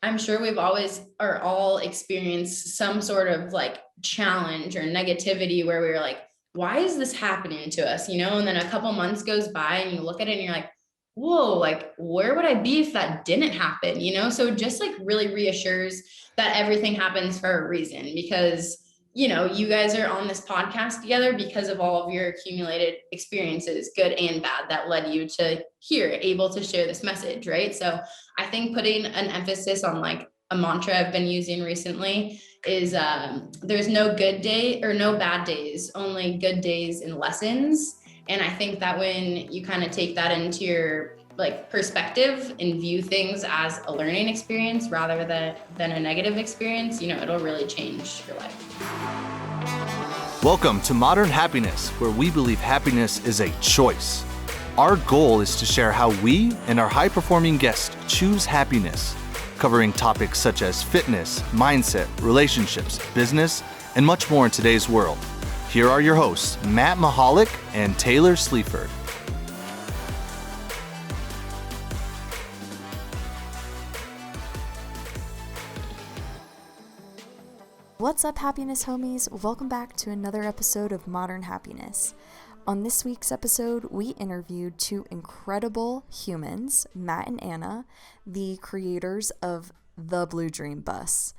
I'm sure we've always or all experienced some sort of like challenge or negativity where we were like, why is this happening to us? And then a couple months goes by and you look at it and you're like, whoa, like where would I be if that didn't happen? So it just like really reassures that everything happens for a reason, because you guys are on this podcast together because of all of your accumulated experiences, good and bad, that led you to here, able to share this message, right? So I think putting an emphasis on like a mantra I've been using recently is there's no good day or no bad days, only good days and lessons. And I think that when you kind of take that into your like perspective and view things as a learning experience rather than a negative experience, it'll really change your life. Welcome to Modern Happiness, where we believe happiness is a choice. Our goal is to share how we and our high-performing guests choose happiness, covering topics such as fitness, mindset, relationships, business, and much more in today's world. Here are your hosts, Matt Mahalik and Taylor Sleaford. What's up, happiness homies? Welcome back to another episode of Modern Happiness. On this week's episode, we interviewed two incredible humans, Matt and Anna, the creators of the Blue Dream Bus.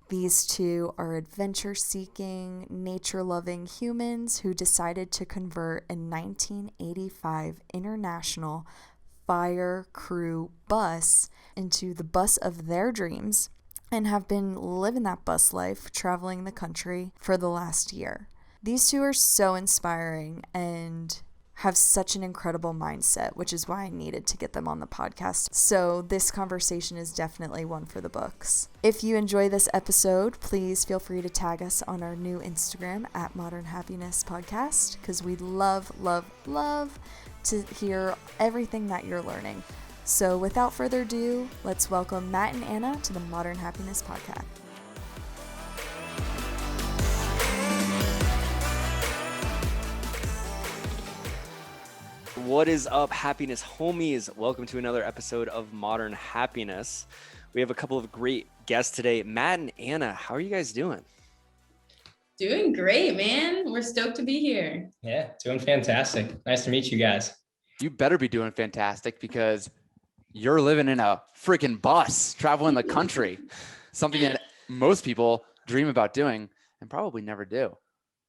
These two are adventure-seeking, nature-loving humans who decided to convert a 1985 International Fire Crew bus into the bus of their dreams, and have been living that bus life, traveling the country for the last year. These two are so inspiring and have such an incredible mindset, which is why I needed to get them on the podcast. So this conversation is definitely one for the books. If you enjoy this episode, please feel free to tag us on our new Instagram at Modern Happiness Podcast, because we love to hear everything that you're learning. So without further ado, let's welcome Matt and Anna to the Modern Happiness Podcast. What is up, happiness homies? Welcome to another episode of Modern Happiness. We have a couple of great guests today. Matt and Anna, how are you guys doing? Doing great, man. We're stoked to be here. Yeah, doing fantastic. Nice to meet you guys. You better be doing fantastic, because you're living in a freaking bus, traveling the country, something that most people dream about doing and probably never do.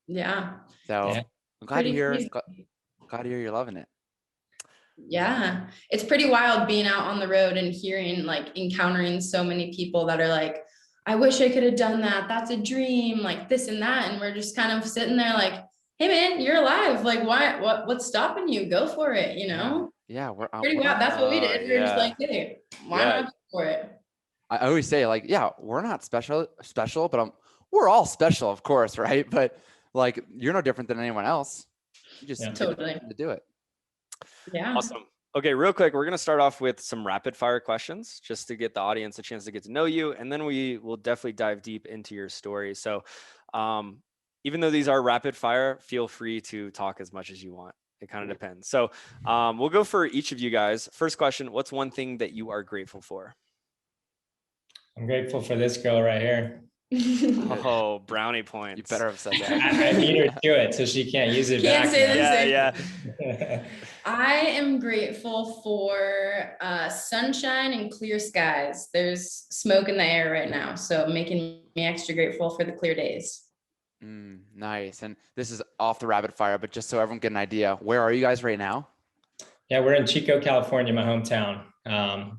Yeah. So yeah. I'm glad to hear you're loving it. Yeah. It's pretty wild being out on the road and encountering so many people that are like, I wish I could have done that. That's a dream, like this and that. And we're just kind of sitting there like, hey man, you're alive. Like what's stopping you? Go for it, Yeah, we're pretty wild. That's what we did. We're just like, hey, why not go for it? I always say, like, yeah, we're not special, but we're all special, of course, right? But like, you're no different than anyone else. You just totally to do it. Yeah. Awesome. Okay, real quick, we're gonna start off with some rapid fire questions just to get the audience a chance to get to know you, and then we will definitely dive deep into your story. So, even though these are rapid fire, feel free to talk as much as you want. It kind of depends. So we'll go for each of you guys. First question, what's one thing that you are grateful for? I'm grateful for this girl right here. Oh, brownie points. You better have said that. I need her to it so she can't use it Can't back. say this. Yeah. I am grateful for sunshine and clear skies. There's smoke in the air right now, so making me extra grateful for the clear days. Nice. And this is off the rapid fire, but just so everyone get an idea, where are you guys right now? Yeah, we're in Chico, California, my hometown.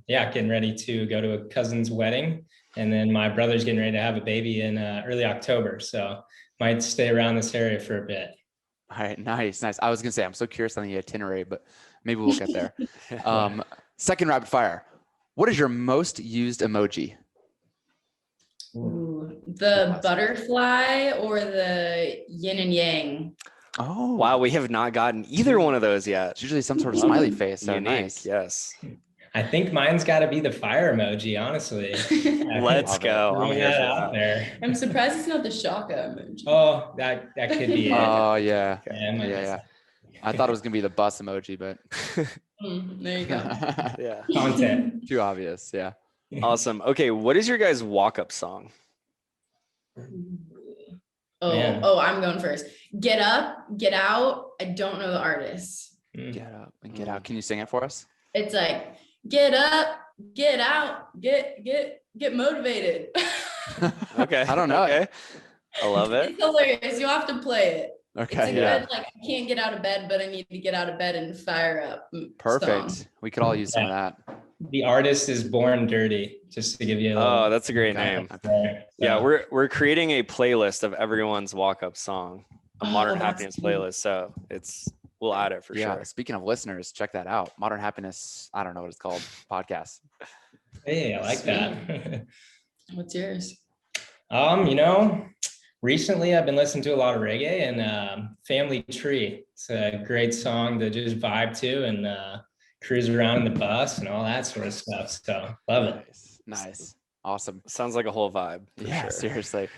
Getting ready to go to a cousin's wedding. And then my brother's getting ready to have a baby in early October. So might stay around this area for a bit. All right, nice. I was going to say, I'm so curious on the itinerary, but maybe we'll get there. Second rapid fire. What is your most used emoji? Ooh, the butterfly or the yin and yang? Oh, wow. We have not gotten either one of those yet. It's usually some sort of smiley face. So unique. Nice. Yes. I think mine's got to be the fire emoji, honestly. Let's go. I'm here for out there. I'm surprised it's not the shaka emoji. Oh, that could be it. Oh, yeah. Yeah. I thought it was going to be the bus emoji, but There you go. Yeah. Content. Too obvious. Yeah. Awesome. Okay, what is your guys' walk-up song? Man. I'm going first. Get Up, Get Out. I don't know the artist. Get up and get out. Can you sing it for us? It's like, get up, get out, get motivated. Okay. I don't know. Okay. I love it. It's hilarious. You have to play it. It's Okay. a Yeah. good, like, I can't get out of bed, but I need to get out of bed and fire up. Perfect. song. We could all use some of that. The artist is Born Dirty, just to give you a little. Oh, that's a great name. context there. Yeah, So, we're creating a playlist of everyone's walk-up song, a Oh, Modern that's Happiness cool. playlist. So we'll add it for Yeah. sure. Speaking of listeners, check that out. Modern Happiness. I don't know what it's called. Podcast. hey, I like that. What's yours? Recently I've been listening to a lot of reggae and Family Tree. It's a great song to just vibe to and cruise around in the bus and all that sort of stuff. So love it. Nice. Awesome. Sounds like a whole vibe. For Yeah, sure. seriously.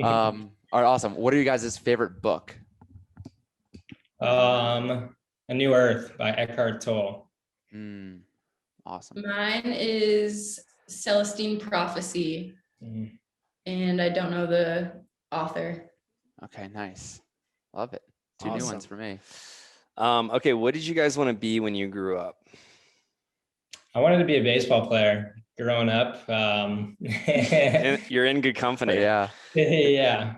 All right, awesome. What are you guys' favorite book? A New Earth by Eckhart Tolle. Awesome. Mine is Celestine Prophecy, Mm. and I don't know the author. Okay, nice. Love it. Two new ones Awesome. for me. Okay, what did you guys want to be when you grew up? I wanted to be a baseball player growing up. And you're in good company. Yeah. Yeah.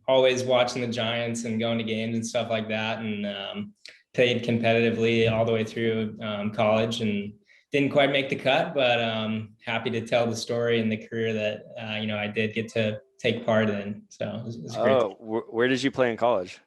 Always watching the Giants and going to games and stuff like that. And played competitively all the way through college and didn't quite make the cut, but happy to tell the story and the career that, I did get to take part in. So it was great. Oh, where did you play in college?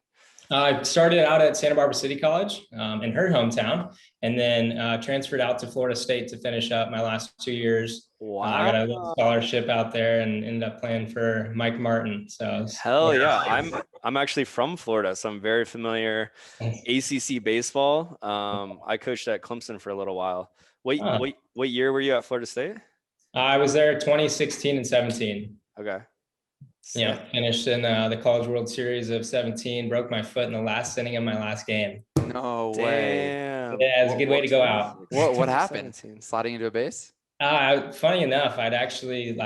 I started out at Santa Barbara City College in her hometown, and then transferred out to Florida State to finish up my last 2 years. I got a little scholarship out there and ended up playing for Mike Martin. So Hell yeah. I'm actually from Florida, so I'm very familiar. ACC baseball. I coached at Clemson for a little while. What year were you at Florida State? I was there 2016 and 17. Okay. Yeah, finished in the College World Series of 17. Broke my foot in the last inning of my last game. No way. Damn. Yeah, it's a good way to go out. What happened? 17. Sliding into a base? Funny enough, I'd actually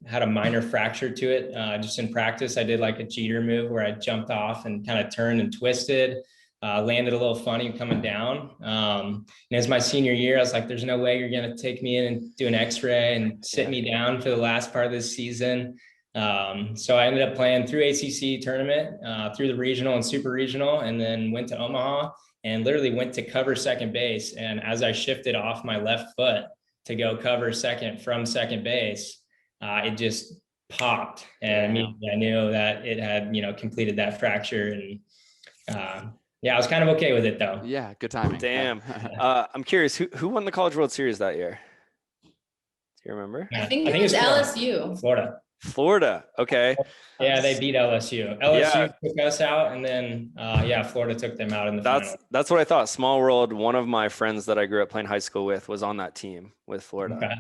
had a minor fracture to it. Just in practice, I did like a Jeter move where I jumped off and kind of turned and twisted. Landed a little funny coming down. And as my senior year, I was like, there's no way you're going to take me in and do an x-ray and sit me down for the last part of this season. So I ended up playing through ACC tournament, through the regional and super regional, and then went to Omaha and literally went to cover second base. And as I shifted off my left foot to go cover second from second base, it just popped. And immediately I knew that it had, completed that fracture. And yeah, I was kind of okay with it though. Yeah, good timing. Damn. I'm curious, who won the College World Series that year? Do you remember? I think it was LSU. Florida. Okay. Yeah, they beat LSU. LSU Yeah. took us out, and then Florida took them out in the final. That's what I thought. Small world. One of my friends that I grew up playing high school with was on that team with Florida. Okay.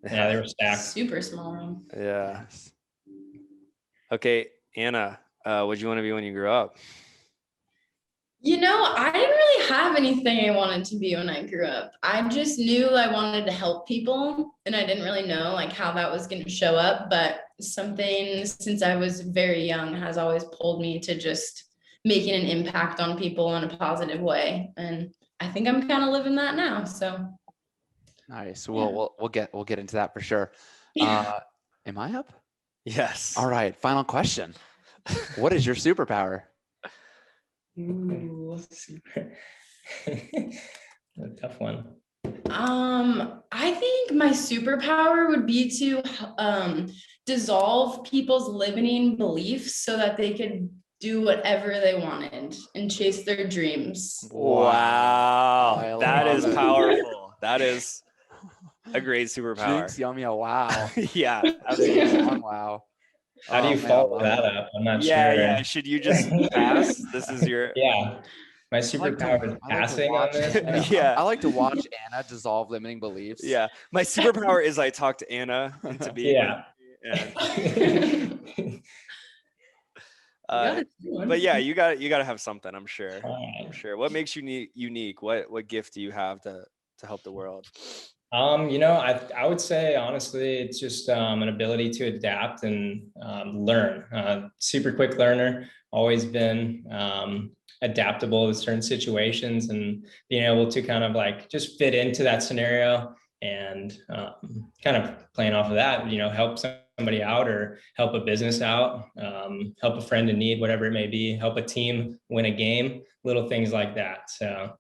Yeah, they were stacked. Super small room. Yeah. Okay, Anna, what'd you want to be when you grew up? I didn't really have anything I wanted to be when I grew up. I just knew I wanted to help people, and I didn't really know how that was going to show up. But something since I was very young has always pulled me to just making an impact on people in a positive way. And I think I'm kind of living that now. So Nice. Yeah. We'll get into that for sure. Yeah. Am I up? Yes. All right. Final question. What is your superpower? Ooh. A tough one. I think my superpower would be to dissolve people's limiting beliefs so that they could do whatever they wanted and chase their dreams. Wow. I That love is it. powerful. That is a great superpower. Jinx, yummy, a wow. Yeah. Absolutely. Wow. How do Oh, you man, I follow love that it. up? I'm not Yeah, sure. yeah. Should you just pass? This is your Yeah. My I like to- superpower is I like to passing on watch- this. Yeah. I like to watch Anna dissolve limiting beliefs. Yeah. My superpower is I talk to Anna into being Yeah. but yeah, you got to have something, I'm sure. All right. I'm sure. What makes you unique? What gift do you have to help the world? I would say honestly, it's just an ability to adapt and learn. Super quick learner, always been adaptable to certain situations and being able to kind of like just fit into that scenario and kind of playing off of that, help somebody out or help a business out, help a friend in need, whatever it may be, help a team win a game, little things like that. So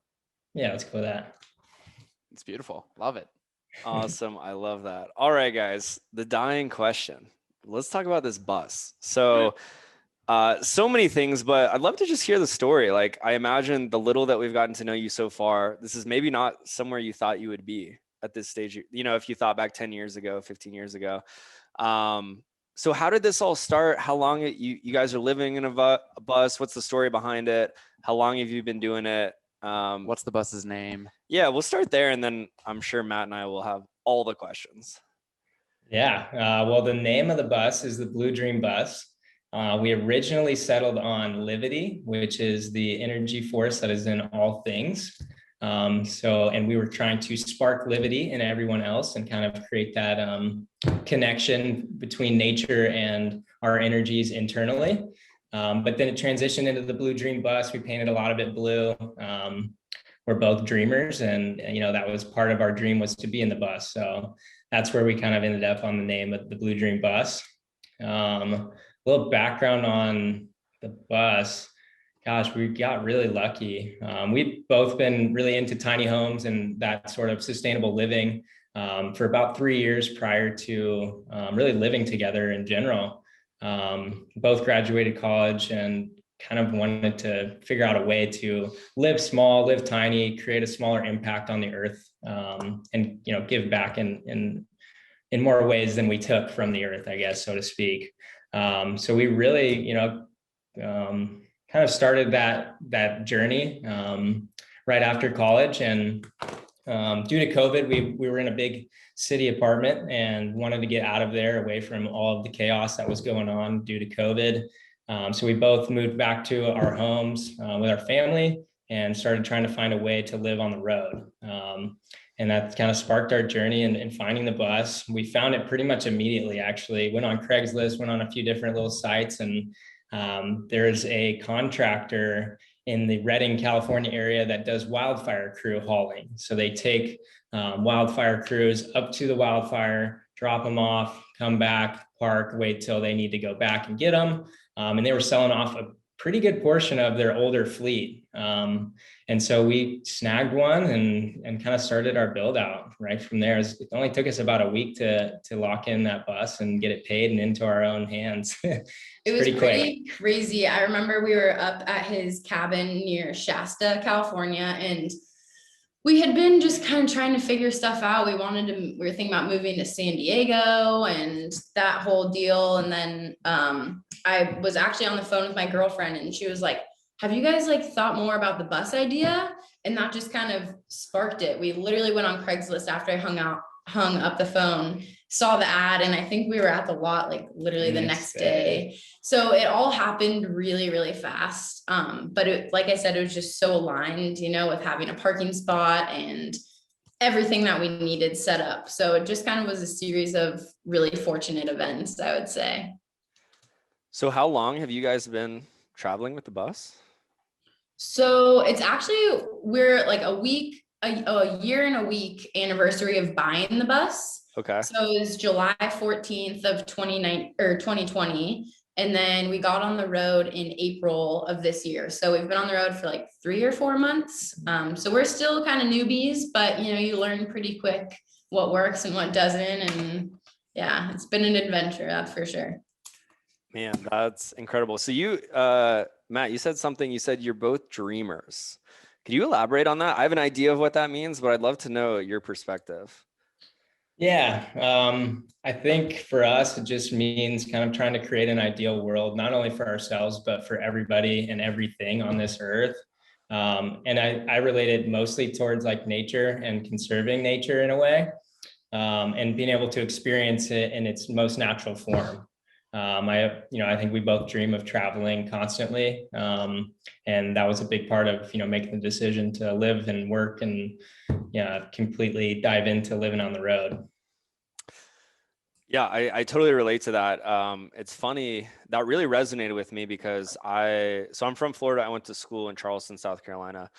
yeah, let's go with that. It's beautiful. Love it. Awesome. I love that. All right, guys, the dying question. Let's talk about this bus. So many things, but I'd love to just hear the story. Like, I imagine the little that we've gotten to know you so far, this is maybe not somewhere you thought you would be at this stage. If you thought back 10 years ago, 15 years ago. So how did this all start? How long you guys are living in a bus? What's the story behind it? How long have you been doing it? What's the bus's name? Yeah, we'll start there, and then I'm sure Matt and I will have all the questions. Yeah, well, the name of the bus is the Blue Dream Bus. We originally settled on Livity, which is the energy force that is in all things. And we were trying to spark Livity in everyone else and kind of create that connection between nature and our energies internally. But then it transitioned into the Blue Dream Bus. We painted a lot of it blue. We're both dreamers, and that was part of our dream, was to be in the bus. So that's where we kind of ended up on the name of the Blue Dream Bus. A little background on the bus. Gosh, we got really lucky. We've both been really into tiny homes and that sort of sustainable living for about 3 years prior to really living together in general. Both graduated college and kind of wanted to figure out a way to live small, live tiny, create a smaller impact on the earth, and give back in more ways than we took from the earth, I guess, so to speak. So we really, kind of started that journey right after college, and due to COVID, we were in a big city apartment and wanted to get out of there, away from all of the chaos that was going on due to COVID. So we both moved back to our homes with our family and started trying to find a way to live on the road. And that kind of sparked our journey in finding the bus. We found it pretty much immediately, actually. Went on Craigslist, went on a few different little sites, and there's a contractor in the Redding, California area that does wildfire crew hauling. So they take wildfire crews up to the wildfire, drop them off, come back, park, wait till they need to go back and get them. And they were selling off a pretty good portion of their older fleet. And so we snagged one and kind of started our build out right from there. It only took us about a week to lock in that bus and get it paid and into our own hands. It was pretty crazy. I remember we were up at his cabin near Shasta, California, and we had been just kind of trying to figure stuff out. We were thinking about moving to San Diego and that whole deal. And then I was actually on the phone with my girlfriend, and she was like, have you guys thought more about the bus idea? And that just kind of sparked it. We literally went on Craigslist after I hung up the phone, saw the ad, and I think we were at the lot literally the next day. So it all happened really, really fast. But like I said, it was just so aligned, with having a parking spot and everything that we needed set up. So it just kind of was a series of really fortunate events, I would say. So how long have you guys been traveling with the bus? So it's actually, we're a year and a week anniversary of buying the bus. Okay. So it was July 14th of 2020. And then we got on the road in April of this year. So we've been on the road for 3 or 4 months. So we're still kind of newbies, but you learn pretty quick what works and what doesn't. And yeah, it's been an adventure, that's for sure. Man, that's incredible. So you, Matt, you said you're both dreamers. Could you elaborate on that? I have an idea of what that means, but I'd love to know your perspective. Yeah, I think for us, it just means kind of trying to create an ideal world, not only for ourselves, but for everybody and everything on this earth. And I relate it mostly towards nature and conserving nature in a way, and being able to experience it in its most natural form. I think we both dream of traveling constantly. And that was a big part of, making the decision to live and work and, completely dive into living on the road. Yeah, I totally relate to that. It's funny, that really resonated with me because I'm from Florida. I went to school in Charleston, South Carolina,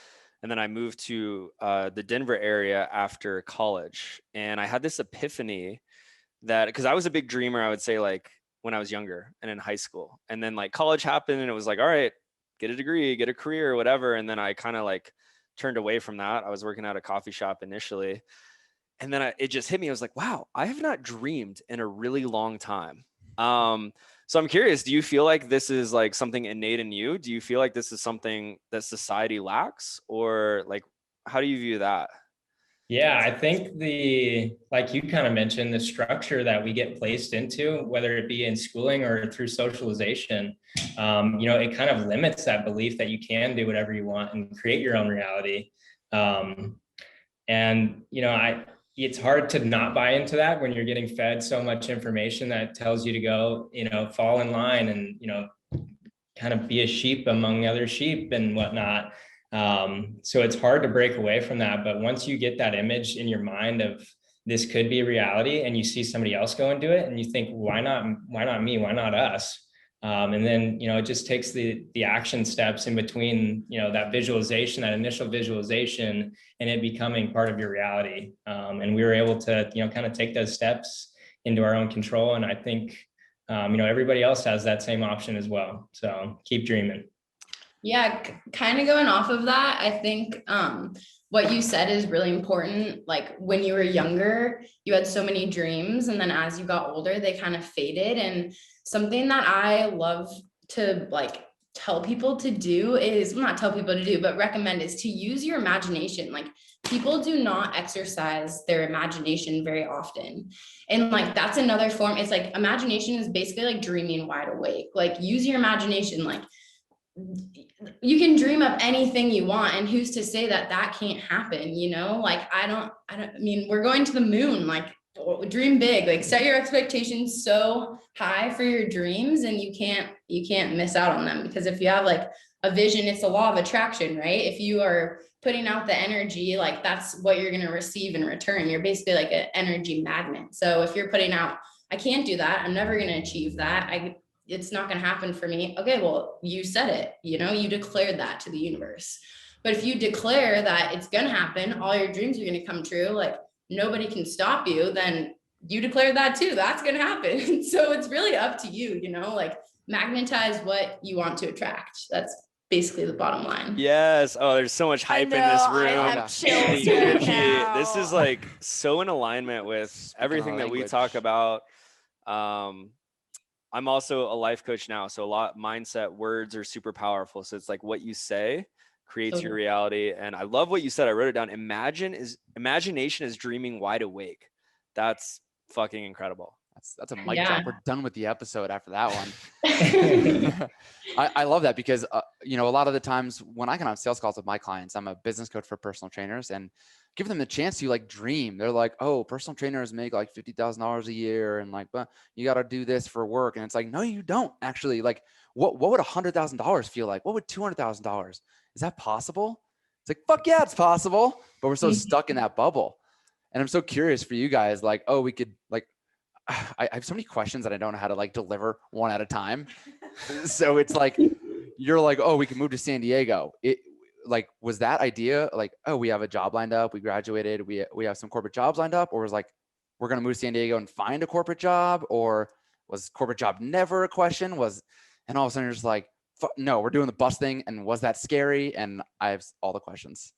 and then I moved to the Denver area after college. And I had this epiphany that, because I was a big dreamer, I would say, like when I was younger and in high school. And then like college happened and it was like, all right, get a degree, get a career, or whatever. And then I kind of like turned away from that. I was working at a coffee shop initially. And then it just hit me. I was like, wow, I have not dreamed in a really long time. So I'm curious, do you feel like this is like something innate in you? Do you feel like this is something that society lacks, or like, how do you view that? Yeah, I think like you kind of mentioned, the structure that we get placed into, whether it be in schooling or through socialization, it kind of limits that belief that you can do whatever you want and create your own reality. It's hard to not buy into that when you're getting fed so much information that tells you to go, fall in line and, kind of be a sheep among other sheep and whatnot. So it's hard to break away from that. But once you get that image in your mind of this could be reality, and you see somebody else go and do it, and you think, why not me? Why not us? And then, it just takes the action steps in between, that visualization, that initial visualization, and it becoming part of your reality. And we were able to, kind of take those steps into our own control. And I think, everybody else has that same option as well. So keep dreaming. Yeah, kind of going off of that, I think what you said is really important. Like when you were younger, you had so many dreams, and then as you got older, they kind of faded. And something that I love to like tell people to do is, well, not tell people to do, but recommend, is to use your imagination. Like people do not exercise their imagination very often. And like, that's another form. It's like, imagination is basically like dreaming wide awake. Like use your imagination. Like you can dream up anything you want, and who's to say that can't happen? Like I mean, we're going to the moon. Like dream big, like set your expectations so high for your dreams, and you can't miss out on them. Because if you have like a vision, it's a law of attraction, right? If you are putting out the energy, like that's what you're going to receive in return. You're basically like an energy magnet. So if you're putting out, I can't do that, I'm never going to achieve that, it's not going to happen for me. Okay, well, you said it, you declared that to the universe. But if you declare that it's going to happen, all your dreams are going to come true, like nobody can stop you, then you declare that too, that's going to happen. So it's really up to you, like magnetize what you want to attract. That's basically the bottom line. Yes. Oh, there's so much hype in this room. I have chills The right energy. now. This is like so in alignment with everything that we talk about. I'm also a life coach now, so a lot mindset, words are super powerful. So it's like what you say creates your reality. And I love what you said. I wrote it down. Imagination is dreaming wide awake. That's fucking incredible. That's a mic drop. We're done with the episode after that one. I love that because, a lot of the times when I can have sales calls with my clients, I'm a business coach for personal trainers, and give them the chance to like dream. They're like, oh, personal trainers make like $50,000 a year. And like, but you got to do this for work. And it's like, no, you don't actually. Like, what would $100,000 feel like? What would $200,000? Is that possible? It's like, fuck yeah, it's possible. But we're so stuck in that bubble. And I'm so curious for you guys, like, oh, we could like, I have so many questions that I don't know how to like deliver one at a time. So it's like, you're like, oh, we can move to San Diego. Like, was that idea like, oh, we have a job lined up, we graduated, we have some corporate jobs lined up, or was like, we're going to move to San Diego and find a corporate job? Or was corporate job never a question? And all of a sudden you're just like, no, we're doing the bus thing. And was that scary? And I have all the questions.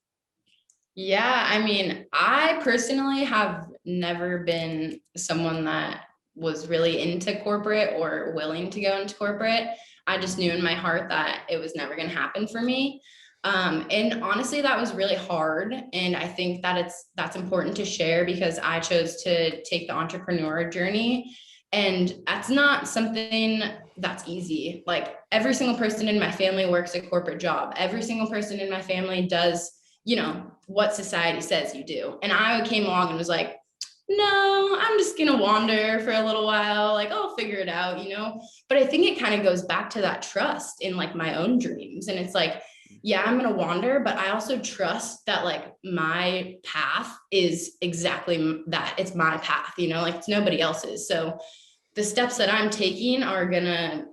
Yeah, I mean, I personally have never been someone that was really into corporate or willing to go into corporate. I just knew in my heart that it was never going to happen for me. And honestly, that was really hard. And I think that that's important to share because I chose to take the entrepreneur journey. And that's not something that's easy. Like every single person in my family works a corporate job. Every single person in my family does, what society says you do. And I came along and was like, no, I'm just going to wander for a little while. Like, I'll figure it out, But I think it kind of goes back to that trust in like my own dreams. And it's like, yeah, I'm going to wander, but I also trust that like my path is exactly that. It's my path, you know, like it's nobody else's. So the steps that I'm taking are going to,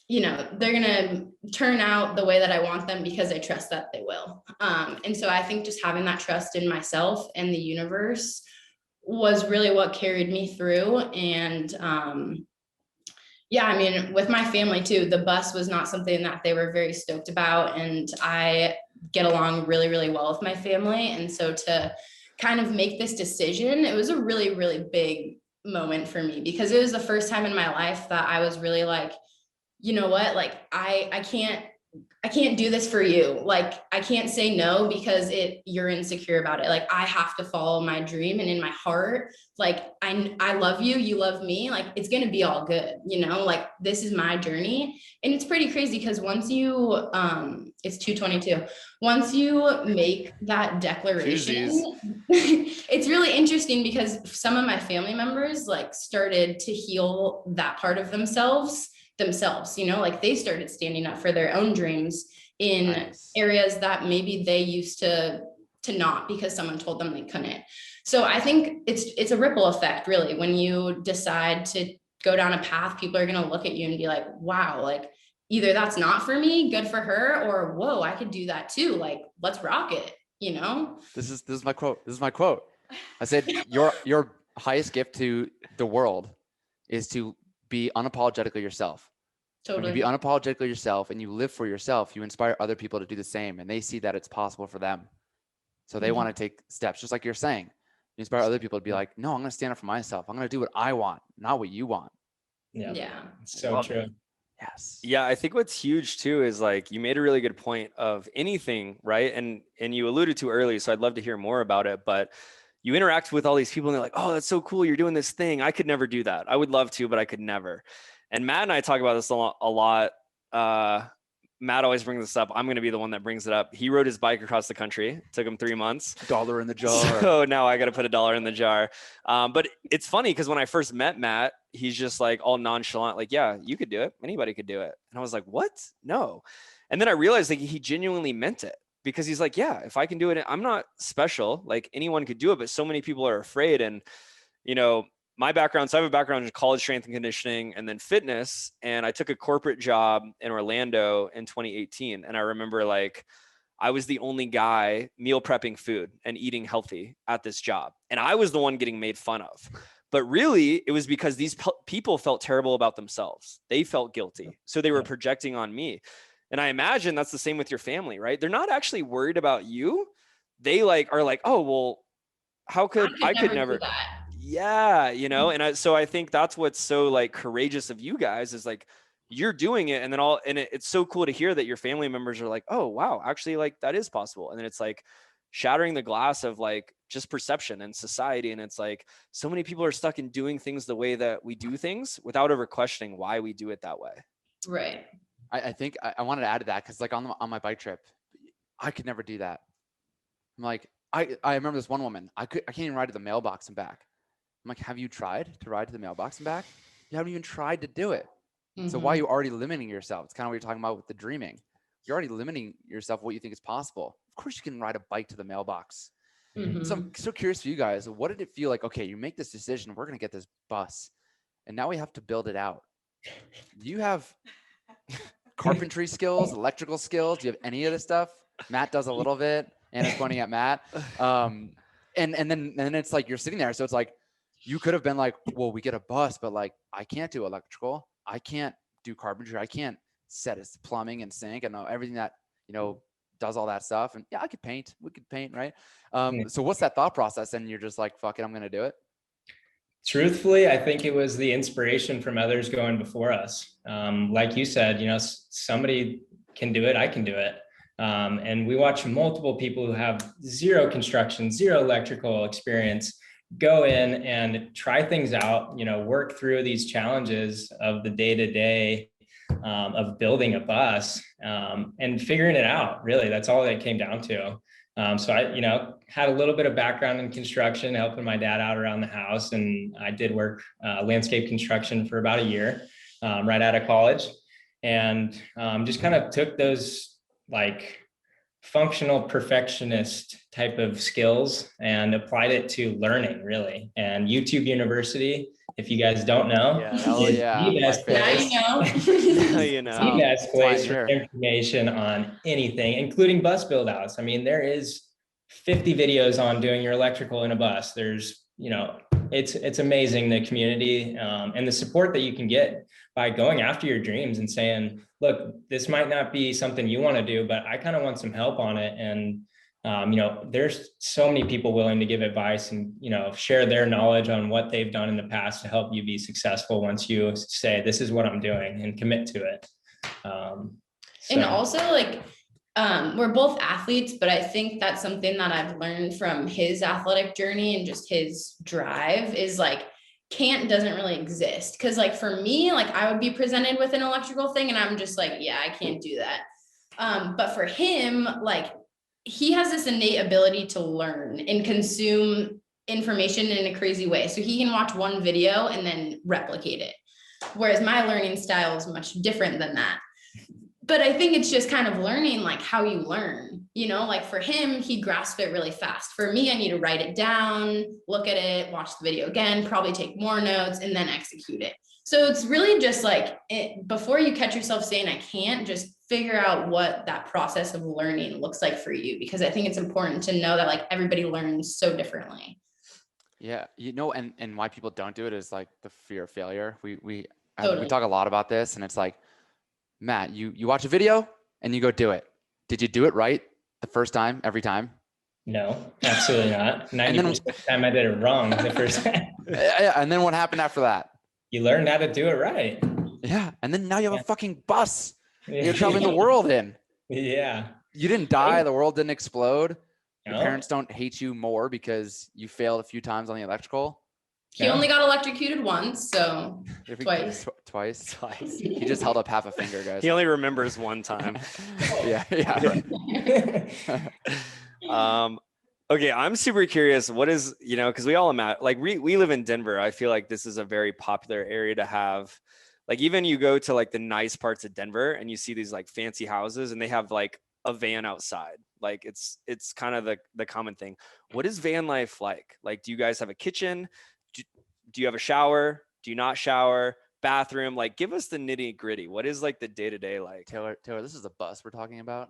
you know, they're going to turn out the way that I want them because I trust that they will. And so I think just having that trust in myself and the universe was really what carried me through. And yeah, I mean, with my family too, the bus was not something that they were very stoked about. And I get along really, really well with my family. And so to kind of make this decision, it was a really, really big moment for me because it was the first time in my life that I was really like, you know what, like I can't do this for you. Like I can't say no because you're insecure about it. Like I have to follow my dream, and in my heart, like I love you, you love me. Like it's gonna be all good, you know. Like this is my journey, and it's pretty crazy because once you it's 2:22. Once you make that declaration, it's really interesting because some of my family members like started to heal that part of themselves, you know, like they started standing up for their own dreams in Nice. areas that maybe they used to not because someone told them they couldn't. So I think it's a ripple effect really. When you decide to go down a path, people are going to look at you and be like, wow, like either that's not for me, good for her, or whoa, I could do that too. Like, let's rock it, you know? This is my quote. This is my quote. I said, your highest gift to the world is to be unapologetically yourself. When you Totally. be unapologetically yourself and you live for yourself, you inspire other people to do the same, and they see that it's possible for them. So they Mhm. want to take steps, just like you're saying. You inspire other people to be like, no, I'm going to stand up for myself. I'm going to do what I want, not what you want. Yeah, Yeah. so Love true. Yes. Yeah, I think what's huge too is like you made a really good point of anything, right? And you alluded to early, so I'd love to hear more about it. But you interact with all these people and they're like, oh, that's so cool. You're doing this thing. I could never do that. I would love to, but I could never. And Matt and I talk about this a lot. Matt always brings this up. I'm going to be the one that brings it up. He rode his bike across the country. It took him 3 months. $1 in the jar. So now I got to put $1 in the jar. But it's funny because when I first met Matt, he's just like all nonchalant, like, yeah, you could do it. Anybody could do it. And I was like, what? No. And then I realized like he genuinely meant it because he's like, yeah, if I can do it, I'm not special. Like anyone could do it, but so many people are afraid. And, you know, my background, so I have a background in college strength and conditioning and then fitness. And I took a corporate job in Orlando in 2018. And I remember like, I was the only guy meal prepping food and eating healthy at this job. And I was the one getting made fun of. But really, it was because these people felt terrible about themselves. They felt guilty. So they were projecting on me. And I imagine that's the same with your family, right? They're not actually worried about you. They like are like, oh, well, how could I could never do that. Yeah, you know, and so I think that's what's so like courageous of you guys is like you're doing it, and then it's so cool to hear that your family members are like, oh wow, actually like that is possible. And then it's like shattering the glass of like just perception and society. And it's like so many people are stuck in doing things the way that we do things without ever questioning why we do it that way. Right. I think I wanted to add to that because like on my bike trip, I could never do that. I'm like, I remember this one woman, I can't even ride to the mailbox and back. I'm like, have you tried to ride to the mailbox and back? You haven't even tried to do it. So why are you already limiting yourself? It's kind of what you're talking about with the dreaming. You're already limiting yourself what you think is possible. Of course you can ride a bike to the mailbox. Mhm. So I'm so curious for you guys, what did it feel like? Okay, you make this decision, we're going to get this bus, and now we have to build it out. Do you have carpentry skills, electrical skills? Do you have any of this stuff? Matt does a little bit. Anna's pointing at Matt. And then it's like you're sitting there. So it's like you could have been like, well, we get a bus, but like I can't do electrical. I can't do carpentry. I can't set his plumbing and sink and everything that, you know, does all that stuff. And yeah, I could paint. We could paint, right? So what's that thought process? And you're just like, fuck it, I'm going to do it. Truthfully, I think it was the inspiration from others going before us. Like you said, you know, somebody can do it, I can do it. And we watch multiple people who have zero construction, zero electrical experience go in and try things out, you know, work through these challenges of the day-to-day of building a bus and figuring it out. Really, that's all it came down to. So I, you know, had a little bit of background in construction, helping my dad out around the house. And I did work landscape construction for about a year right out of college. And just kind of took those like functional perfectionist type of skills and applied it to learning, really. And YouTube University, if you guys don't know, Yeah. Oh is yeah. the best Now place. you know. You The know. best That's why I'm place for here. information on anything, including bus build outs. I mean, there is 50 videos on doing your electrical in a bus. There's, it's amazing, the community and the support that you can get by going after your dreams and saying, look, this might not be something you want to do, but I kind of want some help on it. And there's so many people willing to give advice and, share their knowledge on what they've done in the past to help you be successful once you say, this is what I'm doing, and commit to it. And also, like, we're both athletes, but I think that's something that I've learned from his athletic journey and just his drive is like, can't doesn't really exist. Cause like for me, like I would be presented with an electrical thing and I'm just like, yeah, I can't do that. But for him, like he has this innate ability to learn and consume information in a crazy way. So he can watch one video and then replicate it. Whereas my learning style is much different than that. But I think it's just kind of learning like how you learn, like for him, he grasped it really fast. For me, I need to write it down, look at it, watch the video again, probably take more notes and then execute it. So it's really just like before you catch yourself saying, I can't, just figure out what that process of learning looks like for you. Because I think it's important to know that like everybody learns so differently. Yeah. And why people don't do it is like the fear of failure. We Totally. talk a lot about this, and it's like, Matt, you watch a video and you go do it. Did you do it right the first time, every time? No, absolutely not. 90% of the time I did it wrong the first time. Yeah. And then what happened after that? You learned how to do it right. Yeah. And then now you have a fucking bus you're Yeah. traveling the world in. Yeah. You didn't die. The world didn't explode. Your No. parents don't hate you more because you failed a few times on the electrical. He only got electrocuted once, so twice. Twice. Twice. He just held up half a finger, guys. He only remembers one time. Yeah. Right. Okay, I'm super curious. What is, because we all imagine, like we live in Denver. I feel like this is a very popular area to have. Like even you go to like the nice parts of Denver and you see these like fancy houses and they have like a van outside. Like it's kind of the common thing. What is van life like? Like, do you guys have a kitchen? Do you have a shower? Do you not shower? Bathroom? Like, give us the nitty gritty. What is like the day-to-day like? Taylor, this is the bus we're talking about.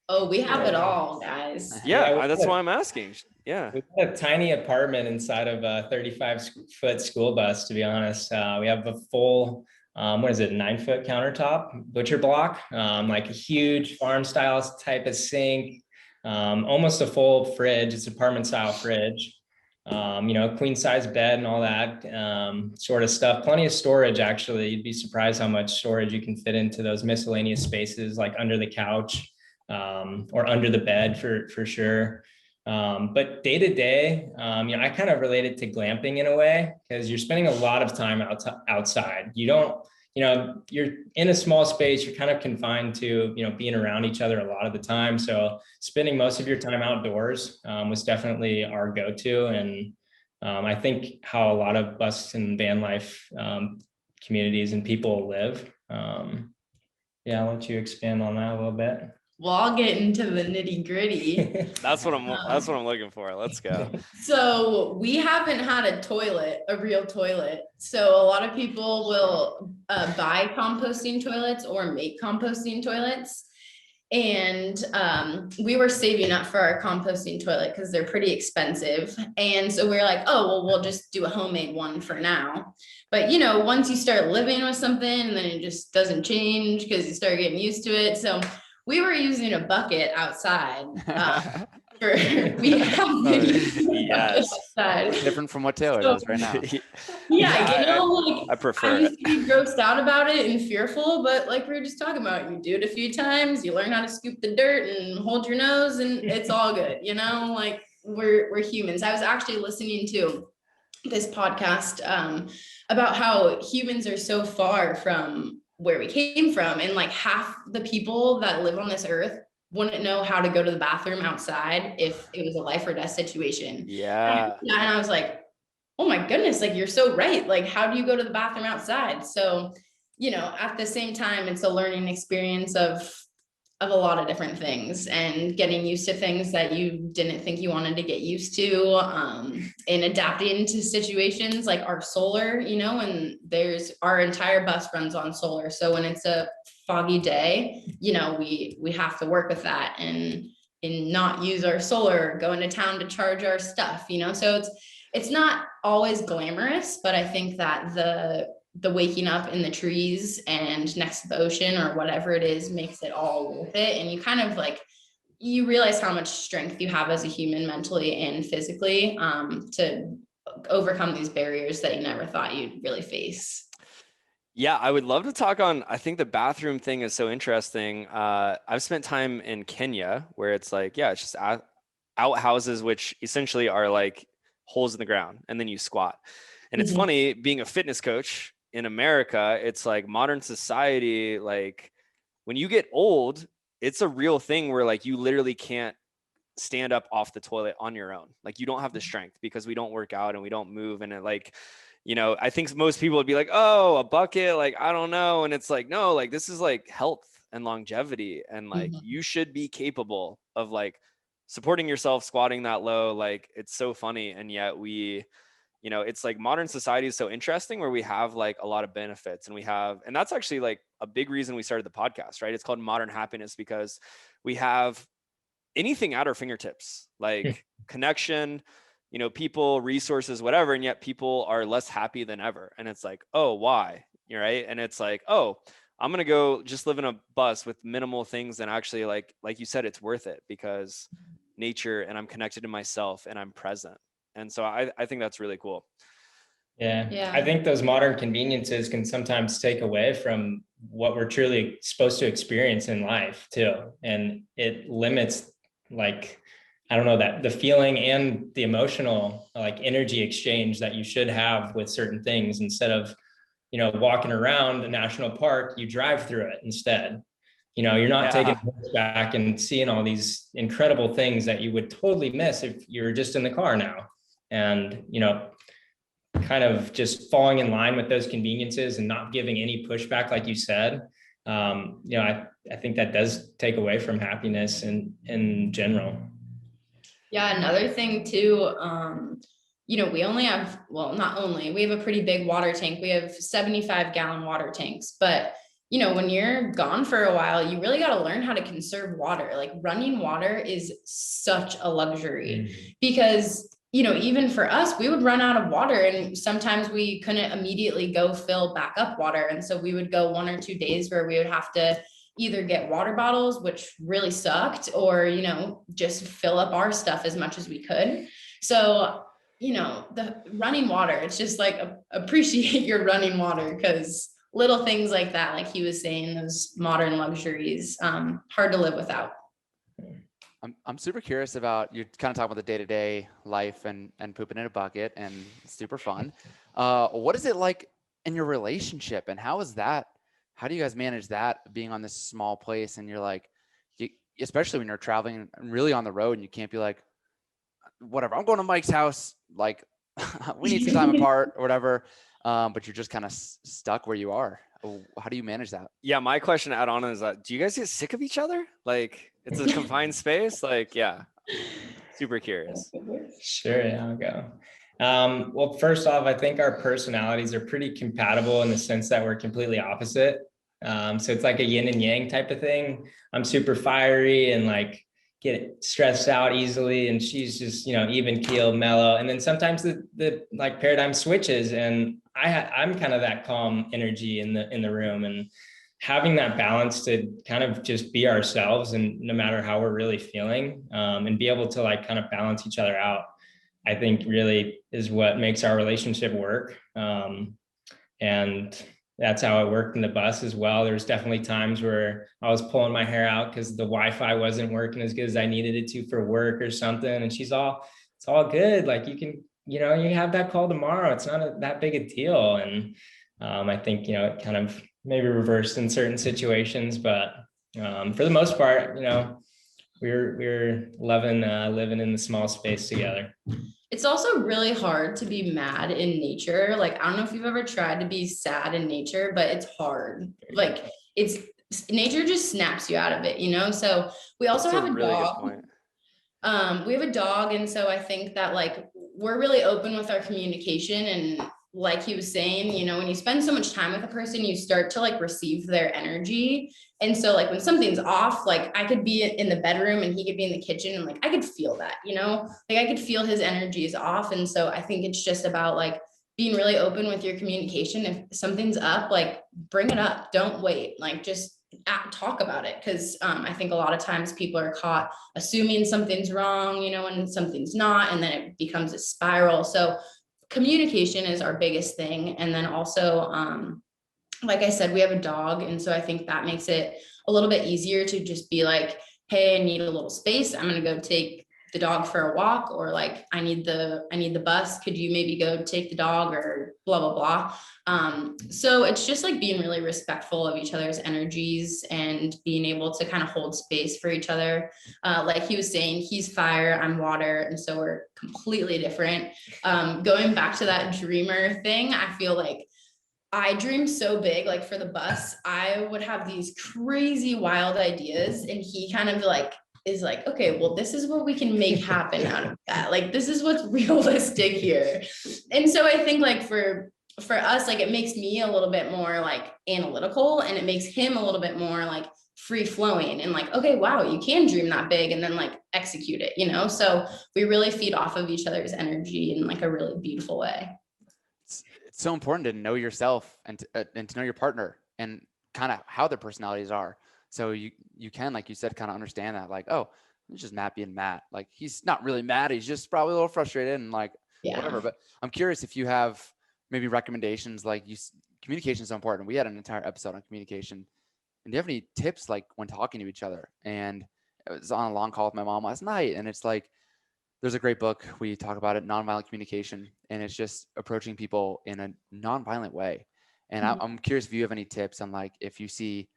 Oh, we have it all, guys. Yeah, that's why I'm asking. Yeah. We've got a tiny apartment inside of a 35-foot school bus, to be honest. We have a full, 9-foot countertop butcher block, like a huge farm style type of sink, almost a full fridge. It's apartment style fridge. Queen size bed and all that sort of stuff. Plenty of storage, actually. You'd be surprised how much storage you can fit into those miscellaneous spaces, like under the couch or under the bed for sure. But day to day, I kind of relate it to glamping in a way, because you're spending a lot of time outside. You don't, you're in a small space, you're kind of confined to, being around each other a lot of the time. So spending most of your time outdoors was definitely our go-to. And I think how a lot of bus and van life communities and people live. I'll let you expand on that a little bit. Well, I'll get into the nitty gritty. That's what I'm looking for. Let's go. So we haven't had a real toilet. So a lot of people will buy composting toilets or make composting toilets. And we were saving up for our composting toilet because they're pretty expensive. And so we were like, oh, well, we'll just do a homemade one for now. But, once you start living with something, and then it just doesn't change because you start getting used to it. So we were using a bucket outside. We have been using buckets outside. Different from what Taylor does right now. I prefer I it. used to be grossed out about it and fearful, but like we were just talking about, you do it a few times, you learn how to scoop the dirt and hold your nose, and it's all good. Like we're humans. I was actually listening to this podcast about how humans are so far from where we came from, and like half the people that live on this earth wouldn't know how to go to the bathroom outside if it was a life or death situation. Yeah. And I was like, oh my goodness, like you're so right. Like, how do you go to the bathroom outside? So, at the same time, it's a learning experience of of a lot of different things, and getting used to things that you didn't think you wanted to get used to, and adapting to situations like our solar, and there's our entire bus runs on solar. So when it's a foggy day, we have to work with that and not use our solar, go into town to charge our stuff, so it's not always glamorous, but I think that the waking up in the trees and next to the ocean or whatever it is makes it all worth it. And you kind of you realize how much strength you have as a human, mentally and physically, to overcome these barriers that you never thought you'd really face. Yeah, I would love to talk on, I think the bathroom thing is so interesting. I've spent time in Kenya where it's it's just outhouses, which essentially are like holes in the ground, and then you squat. And it's funny, being a fitness coach in America, it's like modern society, like when you get old, it's a real thing where you literally can't stand up off the toilet on your own. Like you don't have the strength because we don't work out and we don't move. And it I think most people would be like, oh, a bucket, I don't know. And it's no, this is health and longevity. And you should be capable of supporting yourself, squatting that low. It's so funny. And yet it's modern society is so interesting where we have a lot of benefits, and that's actually a big reason we started the podcast, right? It's called Modern Happiness because we have anything at our fingertips, connection, people, resources, whatever. And yet people are less happy than ever. And it's oh, why? You're right. And it's oh, I'm going to go just live in a bus with minimal things. And actually like you said, it's worth it because nature, and I'm connected to myself and I'm present. And so I think that's really cool. Yeah. I think those modern conveniences can sometimes take away from what we're truly supposed to experience in life too. And it limits I don't know, that the feeling and the emotional energy exchange that you should have with certain things. Instead of, walking around a national park, you drive through it instead. You're not taking back and seeing all these incredible things that you would totally miss if you're just in the car now. And, kind of just falling in line with those conveniences and not giving any pushback, like you said, I think that does take away from happiness in general. Yeah, another thing too, we only have, we have a pretty big water tank. We have 75-gallon water tanks, but when you're gone for a while, you really got to learn how to conserve water. Running water is such a luxury because, even for us, we would run out of water and sometimes we couldn't immediately go fill back up water. And so we would go 1 or 2 days where we would have to either get water bottles, which really sucked, or, just fill up our stuff as much as we could. So, the running water, it's just appreciate your running water, because little things like that, like he was saying, those modern luxuries, hard to live without. I'm super curious about, you're kind of talking about the day-to-day life and pooping in a bucket, and it's super fun. What is it like in your relationship, and how do you guys manage that, being on this small place? And you're especially when you're traveling and really on the road, and you can't be whatever, I'm going to Mike's house, we need some time apart or whatever. But you're just kind of stuck where you are. How do you manage that? Yeah, my question to add on is do you guys get sick of each other? It's a confined space? Super curious. Sure, yeah, I'll go. Well, first off, I think our personalities are pretty compatible in the sense that we're completely opposite. So it's like a yin and yang type of thing. I'm super fiery and get stressed out easily, and she's just, even keel, mellow. And then sometimes the paradigm switches, and I'm kind of that calm energy in the room, and having that balance to kind of just be ourselves, and no matter how we're really feeling, and be able to kind of balance each other out, I think really is what makes our relationship work. And that's how it worked in the bus as well. There's definitely times where I was pulling my hair out because the Wi-Fi wasn't working as good as I needed it to for work or something. And it's all good. You can, you have that call tomorrow. It's not that big a deal. And I think, it kind of maybe reversed in certain situations, but for the most part, we're loving living in the small space together. It's also really hard to be mad in nature. I don't know if you've ever tried to be sad in nature, but it's hard. It's nature just snaps you out of it, you know? So we also That's have a a really good dog. point. We have a dog, and so I think that like we're really open with our communication, and like he was saying, you know, when you spend so much time with a person, you start to like receive their energy. And so like when something's off, like I could be in the bedroom and he could be in the kitchen, and like I could feel that, you know, like I could feel his energy is off. And so I think it's just about like being really open with your communication. If something's up, like bring it up, don't wait, like just talk about it. Cause I think a lot of times people are caught assuming something's wrong, you know, and something's not, and then it becomes a spiral. So communication is our biggest thing. And then also, like I said, we have a dog. And so I think that makes it a little bit easier to just be like, hey, I need a little space. I'm going to go take the dog for a walk, or like, I need the bus. Could you maybe go take the dog, or blah, blah, blah. So it's just like being really respectful of each other's energies and being able to kind of hold space for each other. Like he was saying, he's fire, I'm water. And so we're completely different. Going back to that dreamer thing, I feel like I dream so big, like for the bus, I would have these crazy wild ideas, and he kind of like is like, okay, well, this is what we can make happen out of that. Like, this is what's realistic here. And so I think like for us, like it makes me a little bit more like analytical, and it makes him a little bit more like free flowing and like, okay, wow, you can dream that big and then like execute it, you know? So we really feed off of each other's energy in like a really beautiful way. It's so important to know yourself and to know your partner and kind of how their personalities are. So you can, like you said, kind of understand that, like, oh, it's just Matt being Matt. Like, he's not really mad. He's just probably a little frustrated and like, whatever. But I'm curious if you have maybe recommendations, like communication is so important. We had an entire episode on communication. And do you have any tips, like when talking to each other? And I was on a long call with my mom last night, and it's like, there's a great book. We talk about it, Nonviolent Communication, and it's just approaching people in a nonviolent way. And I'm curious if you have any tips on like, if you see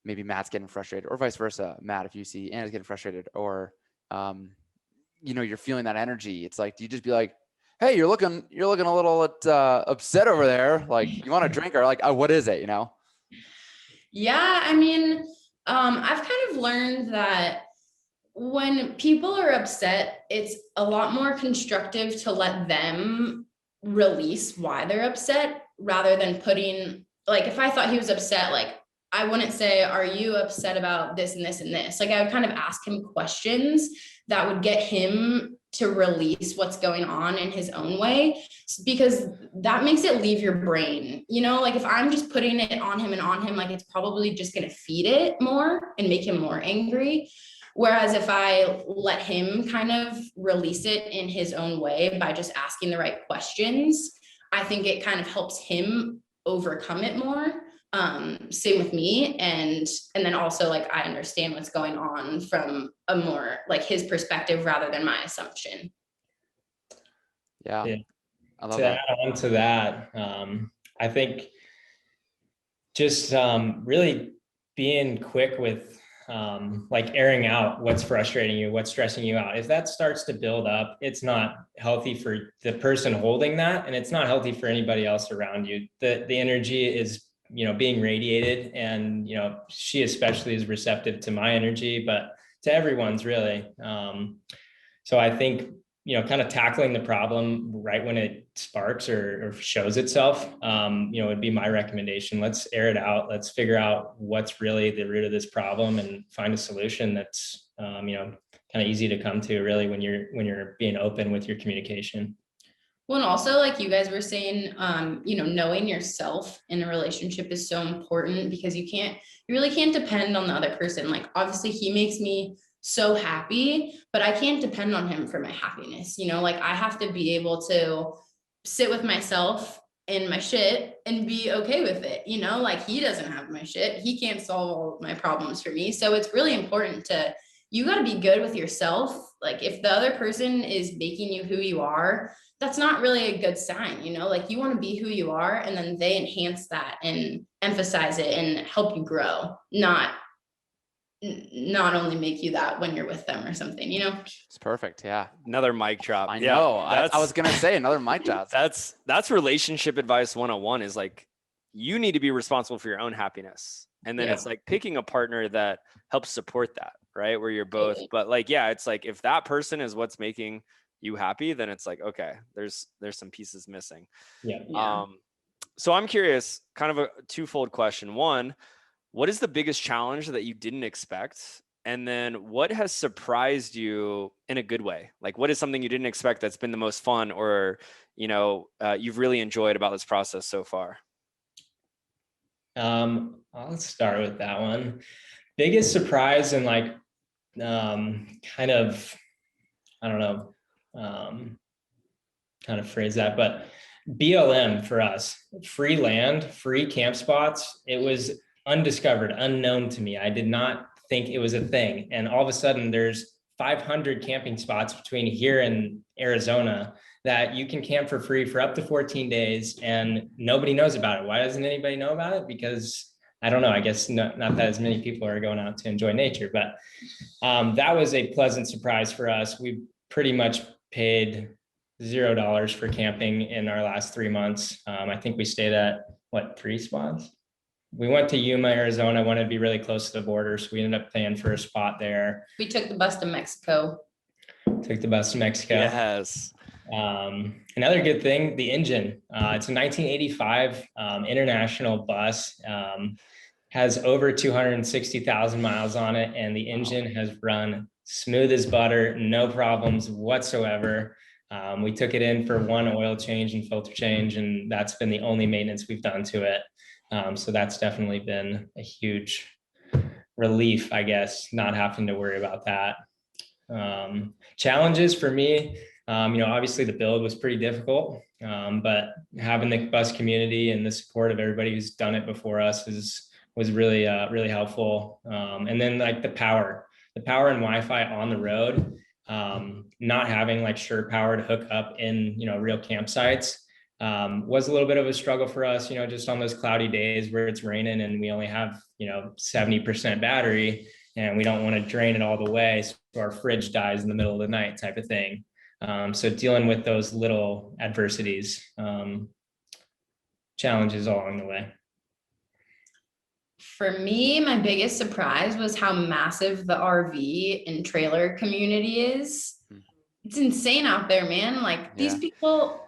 maybe Matt's getting frustrated, or vice versa, Matt, if you see Anna's getting frustrated, or, you know, you're feeling that energy. It's like, do you just be like, hey, you're looking a little upset over there. Like, you want a drink, or like, what is it, you know? Yeah. I mean, I've kind of learned that when people are upset, it's a lot more constructive to let them release why they're upset, rather than putting, like, if I thought he was upset, like, I wouldn't say, are you upset about this and this and this? Like, I would kind of ask him questions that would get him to release what's going on in his own way, because that makes it leave your brain, you know, like if I'm just putting it on him and on him, like it's probably just going to feed it more and make him more angry. Whereas if I let him kind of release it in his own way by just asking the right questions, I think it kind of helps him overcome it more. Same with me. And then also like, I understand what's going on from a more like his perspective rather than my assumption. Yeah. I love to that. add on to that, I think just really being quick with like airing out what's frustrating you, what's stressing you out. If that starts to build up, it's not healthy for the person holding that, and it's not healthy for anybody else around you. The energy is, you know, being radiated, and, you know, she especially is receptive to my energy, but to everyone's really. So I think, you know, kind of tackling the problem right when it sparks or shows itself, you know, would be my recommendation. Let's air it out. Let's figure out what's really the root of this problem and find a solution that's, you know, kind of easy to come to really when you're being open with your communication. Well, and also like you guys were saying, you know, knowing yourself in a relationship is so important, because you really can't depend on the other person. Like, obviously he makes me so happy, but I can't depend on him for my happiness. You know, like I have to be able to sit with myself and my shit and be okay with it. You know, like he doesn't have my shit. He can't solve all of my problems for me. So it's really important you got to be good with yourself. Like if the other person is making you who you are, that's not really a good sign, you know, like you want to be who you are, and then they enhance that and emphasize it and help you grow, not only make you that when you're with them or something, you know? It's perfect. Yeah. Another mic drop. I know. I was going to say another mic drop. That's relationship advice 101 is like, you need to be responsible for your own happiness. And then Yeah. it's like picking a partner that helps support that, right? Where you're both, but like, yeah, it's like if that person is what's making you happy, then it's like, okay, there's some pieces missing. Yeah. Yeah. So I'm curious, kind of a twofold question. One, what is the biggest challenge that you didn't expect? And then what has surprised you in a good way? Like, what is something you didn't expect that's been the most fun, or, you've really enjoyed about this process so far? I'll start with that one. Biggest surprise and like, kind of, I don't know, kind of phrase that, but BLM for us, free land, free camp spots. It was undiscovered, unknown to me. I did not think it was a thing. And all of a sudden there's 500 camping spots between here and Arizona that you can camp for free for up to 14 days and nobody knows about it. Why doesn't anybody know about it? Because I don't know, I guess not that as many people are going out to enjoy nature, but that was a pleasant surprise for us. We pretty much paid $0 for camping in our last 3 months. I think we stayed at 3 spots. We went to Yuma, Arizona, wanted to be really close to the border. So we ended up paying for a spot there. We took the bus to Mexico. Yes. Another good thing, the engine. It's a 1985 international bus. Has over 260,000 miles on it, and the engine has run smooth as butter, no problems whatsoever. We took it in for one oil change and filter change, and that's been the only maintenance we've done to it. So that's definitely been a huge relief, I guess, not having to worry about that. Challenges for me, obviously the build was pretty difficult, but having the bus community and the support of everybody who's done it before us was really, really helpful. And then like the power and Wi-Fi on the road, not having like sure power to hook up in, real campsites, was a little bit of a struggle for us, just on those cloudy days where it's raining and we only have, 70% battery and we don't want to drain it all the way. So our fridge dies in the middle of the night type of thing. So dealing with those little adversities, challenges along the way. For me, my biggest surprise was how massive the RV and trailer community is. It's insane out there, man. Like these people,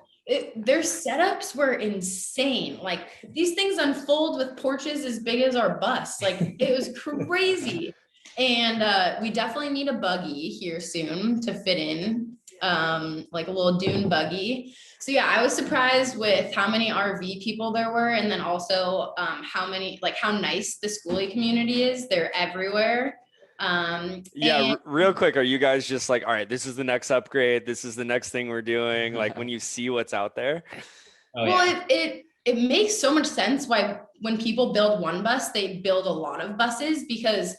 their setups were insane. Like these things unfold with porches as big as our bus. Like it was crazy. And we definitely need a buggy here soon to fit in, like a little dune buggy. So yeah, I was surprised with how many RV people there were. And then also how nice the schoolie community is. They're everywhere. Real quick, are you guys just like, all right, this is the next upgrade, this is the next thing we're doing, like when you see what's out there? It makes so much sense why when people build one bus, they build a lot of buses, because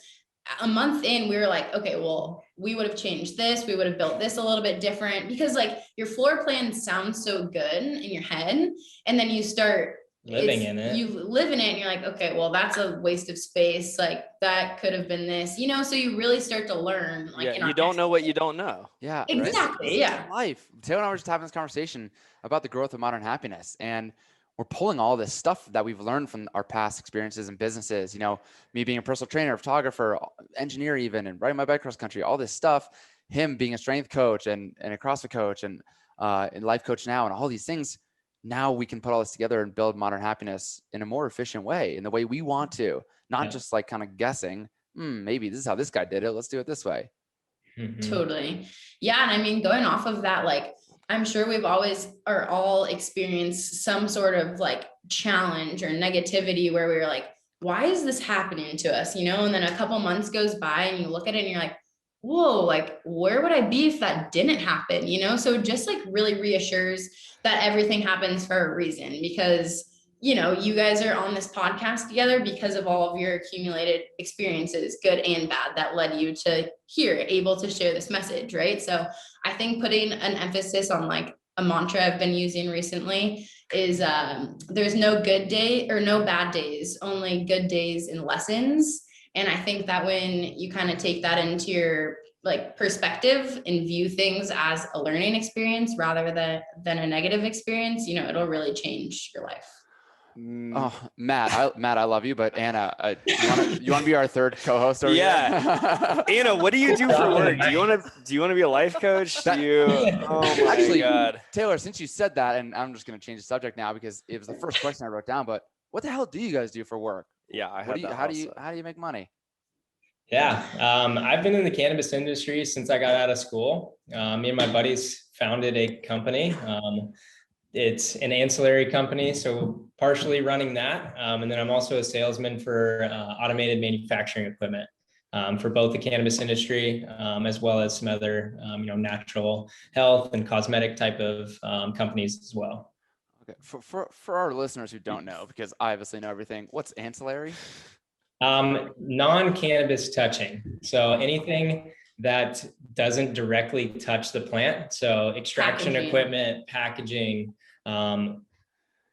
a month in we were like, okay, well, we would have changed this, we would have built this a little bit different, because like your floor plan sounds so good in your head, and then you start living in it. You live in it and you're like, okay, well, that's a waste of space. Like that could have been this, so you really start to learn. Like you don't know what you don't know. Yeah, exactly. Right? Yeah. Life. Taylor and I were just having this conversation about the growth of modern happiness, and we're pulling all this stuff that we've learned from our past experiences and businesses. Me being a personal trainer, photographer, engineer, even, and riding my bike cross country, all this stuff. Him being a strength coach and a CrossFit coach and life coach now, and all these things. Now we can put all this together and build modern happiness in a more efficient way, in the way we want to, not just like kind of guessing, maybe this is how this guy did it, let's do it this way. Totally. Yeah. And I mean, going off of that, like, I'm sure we've always or all experienced some sort of like challenge or negativity where we were like, why is this happening to us? And then a couple months goes by and you look at it and you're like, whoa, like where would I be if that didn't happen? So it just like really reassures that everything happens for a reason, because, you guys are on this podcast together because of all of your accumulated experiences, good and bad, that led you to here, able to share this message. Right. So I think putting an emphasis on like a mantra I've been using recently is there's no good day or no bad days, only good days and lessons. And I think that when you kind of take that into your like perspective and view things as a learning experience rather than a negative experience, it'll really change your life. Oh, Matt, I love you, but Anna, you want to be our third co-host over Yeah. here? Anna, what do you do for work? Do you want to be a life coach? Do you? Oh my Actually, God. Taylor, since you said that, and I'm just going to change the subject now because it was the first question I wrote down, but what the hell do you guys do for work? Yeah, I What had do you, that how do also. you make money? Yeah, I've been in the cannabis industry since I got out of school. Me and my buddies founded a company. It's an ancillary company, so partially running that. And then I'm also a salesman for automated manufacturing equipment for both the cannabis industry as well as some other, natural health and cosmetic type of companies as well. Okay, for our listeners who don't know, because I obviously know everything, what's ancillary? Non-cannabis touching. So anything that doesn't directly touch the plant. So extraction Packaging. equipment, packaging.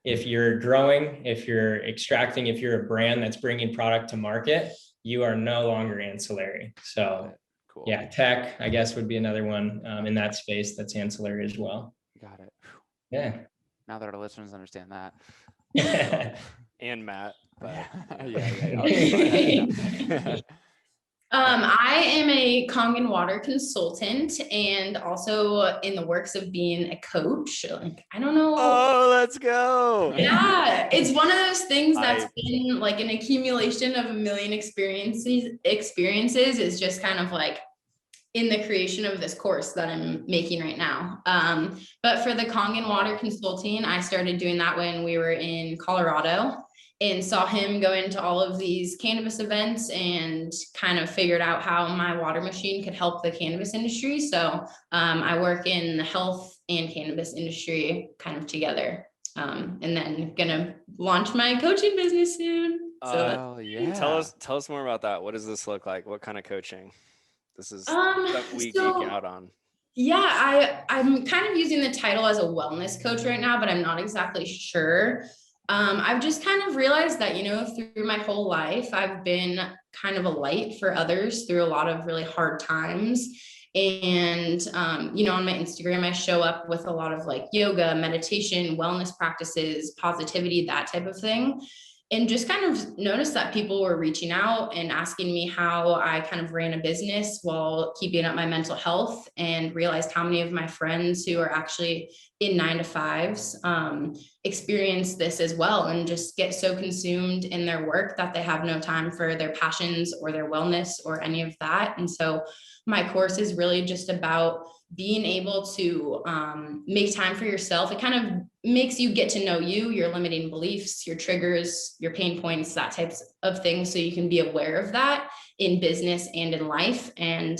If you're growing, if you're extracting, if you're a brand that's bringing product to market, you are no longer ancillary. So Cool. yeah, tech, I guess, would be another one in that space that's ancillary as well. Got it. Yeah. Now that our listeners understand that. And Matt. But Yeah. I am a Kangen water consultant and also in the works of being a coach. Like, I don't know. Oh, let's go. Yeah, it's one of those things that's I- been like an accumulation of a million experiences is just kind of like in the creation of this course that I'm making right now. But for the Kangen water consulting, I started doing that when we were in Colorado and saw him go into all of these cannabis events and kind of figured out how my water machine could help the cannabis industry. So I work in the health and cannabis industry kind of together. And then gonna launch my coaching business soon. So Oh yeah. Tell us more about that. What does this look like? What kind of coaching? This is stuff we so- geek out on. Yeah, I'm kind of using the title as a wellness coach right now, but I'm not exactly sure. I've just kind of realized that, through my whole life, I've been kind of a light for others through a lot of really hard times. And, on my Instagram, I show up with a lot of like yoga, meditation, wellness practices, positivity, that type of thing. And just kind of noticed that people were reaching out and asking me how I kind of ran a business while keeping up my mental health, and realized how many of my friends who are actually in 9-to-5s experience this as well, and just get so consumed in their work that they have no time for their passions or their wellness or any of that. And so my course is really just about being able to make time for yourself. It kind of makes you get to know you, your limiting beliefs, your triggers, your pain points, that types of things. So you can be aware of that in business and in life, and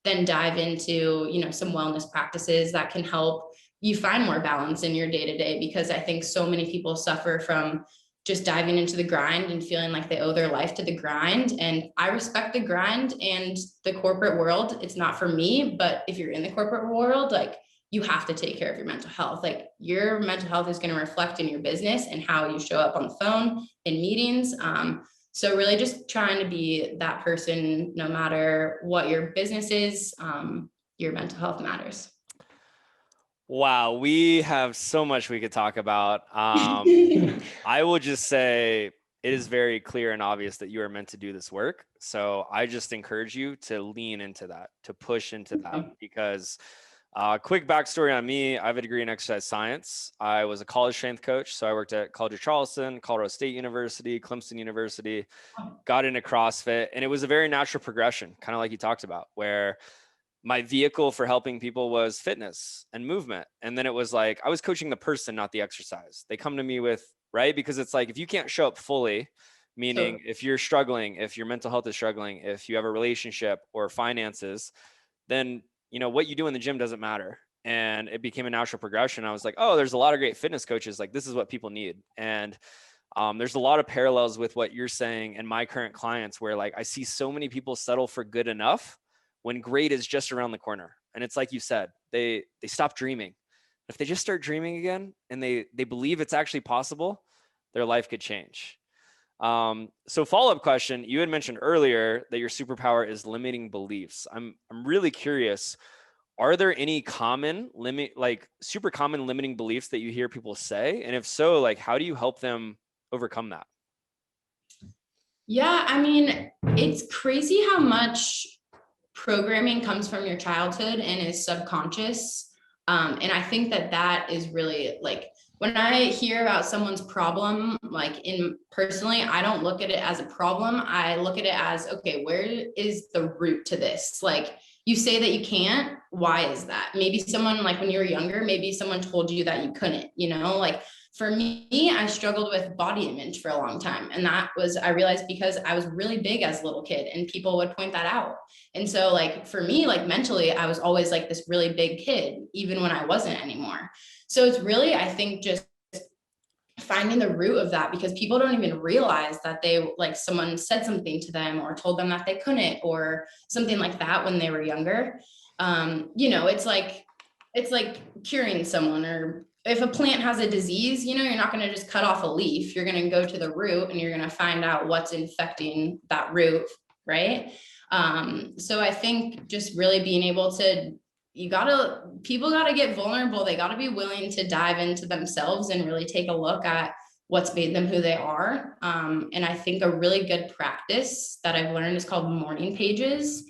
then dive into, some wellness practices that can help you find more balance in your day-to-day, because I think so many people suffer from just diving into the grind and feeling like they owe their life to the grind. And I respect the grind and the corporate world. It's not for me, but if you're in the corporate world, like, you have to take care of your mental health. Like, your mental health is going to reflect in your business and how you show up on the phone in meetings. So really just trying to be that person, no matter what your business is, your mental health matters. Wow, we have so much we could talk about. I will just say it is very clear and obvious that you are meant to do this work. So I just encourage you to lean into that, to push into that, because quick backstory on me, I have a degree in exercise science. I was a college strength coach. So I worked at College of Charleston, Colorado State University, Clemson University, got into CrossFit. And it was a very natural progression, kind of like you talked about, where my vehicle for helping people was fitness and movement. And then it was like, I was coaching the person, not the exercise. They come to me with, right? Because it's like, if you can't show up fully, meaning if you're struggling, if your mental health is struggling, if you have a relationship or finances, then, what you do in the gym doesn't matter. And it became a natural progression. I was like, oh, there's a lot of great fitness coaches. Like, this is what people need. And there's a lot of parallels with what you're saying and my current clients, where like, I see so many people settle for good enough when great is just around the corner. And it's like you said, they stop dreaming. If they just start dreaming again and they believe it's actually possible, their life could change. So follow-up question, you had mentioned earlier that your superpower is limiting beliefs. I'm really curious, are there any super common limiting beliefs that you hear people say? And if so, like, how do you help them overcome that? Yeah, I mean, it's crazy how much programming comes from your childhood and is subconscious. And I think that is really like, when I hear about someone's problem, like personally, I don't look at it as a problem. I look at it as, okay, where is the root to this? Like, you say that you can't, why is that? Maybe someone, like when you were younger, maybe someone told you that you couldn't, like for me, I struggled with body image for a long time. And I realized because I was really big as a little kid and people would point that out. And so like, for me, like mentally, I was always like this really big kid, even when I wasn't anymore. So it's really, I think, just finding the root of that, because people don't even realize that someone said something to them or told them that they couldn't or something like that when they were younger. It's like curing someone, or if a plant has a disease, you're not going to just cut off a leaf. You're going to go to the root and you're going to find out what's infecting that root. Right. So I think just really being able to, people got to get vulnerable. They got to be willing to dive into themselves and really take a look at what's made them who they are. And I think a really good practice that I've learned is called morning pages.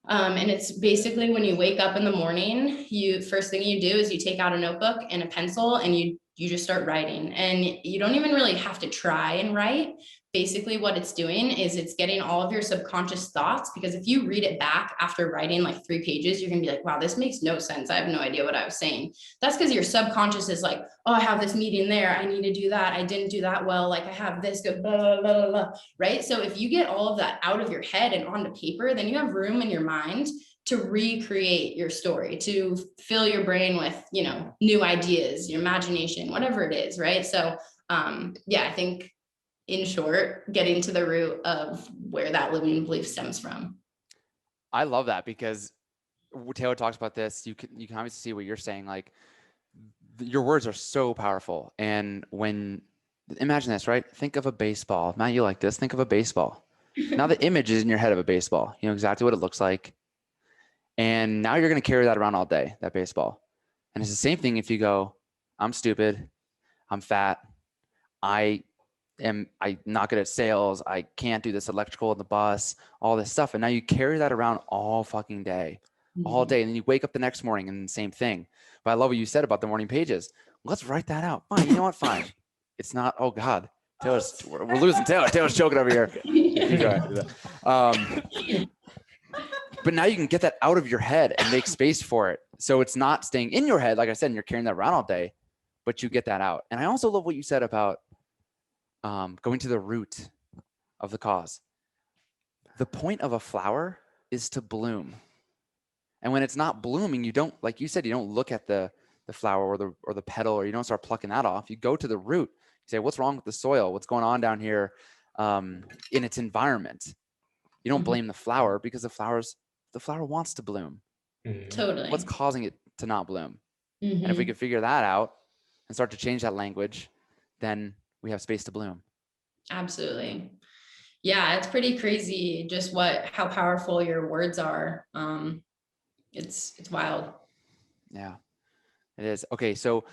And it's basically when you wake up in the morning, first thing you do is you take out a notebook and a pencil and you just start writing, and you don't even really have to try and write. Basically what it's doing is it's getting all of your subconscious thoughts, because if you read it back after writing like 3 pages, you're gonna be like, wow, this makes no sense. I have no idea what I was saying. That's because your subconscious is like, oh, I have this meeting there. I need to do that. I didn't do that well. Like I have this good, blah, blah, blah, blah, right? So if you get all of that out of your head and onto paper, then you have room in your mind to recreate your story, to fill your brain with, new ideas, your imagination, whatever it is. Right. So I think, in short, getting to the root of where that limiting belief stems from. I love that, because Taylor talks about this. You can obviously see what you're saying. Like, your words are so powerful. And imagine this, right? Think of a baseball. Matt, you like this? Think of a baseball. Now the image is in your head of a baseball. You know exactly what it looks like. And now you're going to carry that around all day, that baseball. And it's the same thing if you go, I'm stupid, I'm fat, I'm not good at sales, I can't do this electrical in the bus, all this stuff. And now you carry that around all fucking day, all day. And then you wake up the next morning and the same thing. But I love what you said about the morning pages. Let's write that out. Fine. You know what? Fine. It's not, oh God, we're losing Taylor. Taylor's choking over here. But now you can get that out of your head and make space for it. So it's not staying in your head. Like I said, and you're carrying that around all day, but you get that out. And I also love what you said about going to the root of the cause. The point of a flower is to bloom. And when it's not blooming, you don't, like you said, you don't look at the flower or the petal, or you don't start plucking that off. You go to the root. You say, what's wrong with the soil? What's going on down here in its environment? You don't blame the flower, because the flower wants to bloom. Totally. What's causing it to not bloom? Mm-hmm. And if we could figure that out and start to change that language, then we have space to bloom. Absolutely. Yeah, it's pretty crazy just how powerful your words are. It's wild. Yeah, it is. Okay, so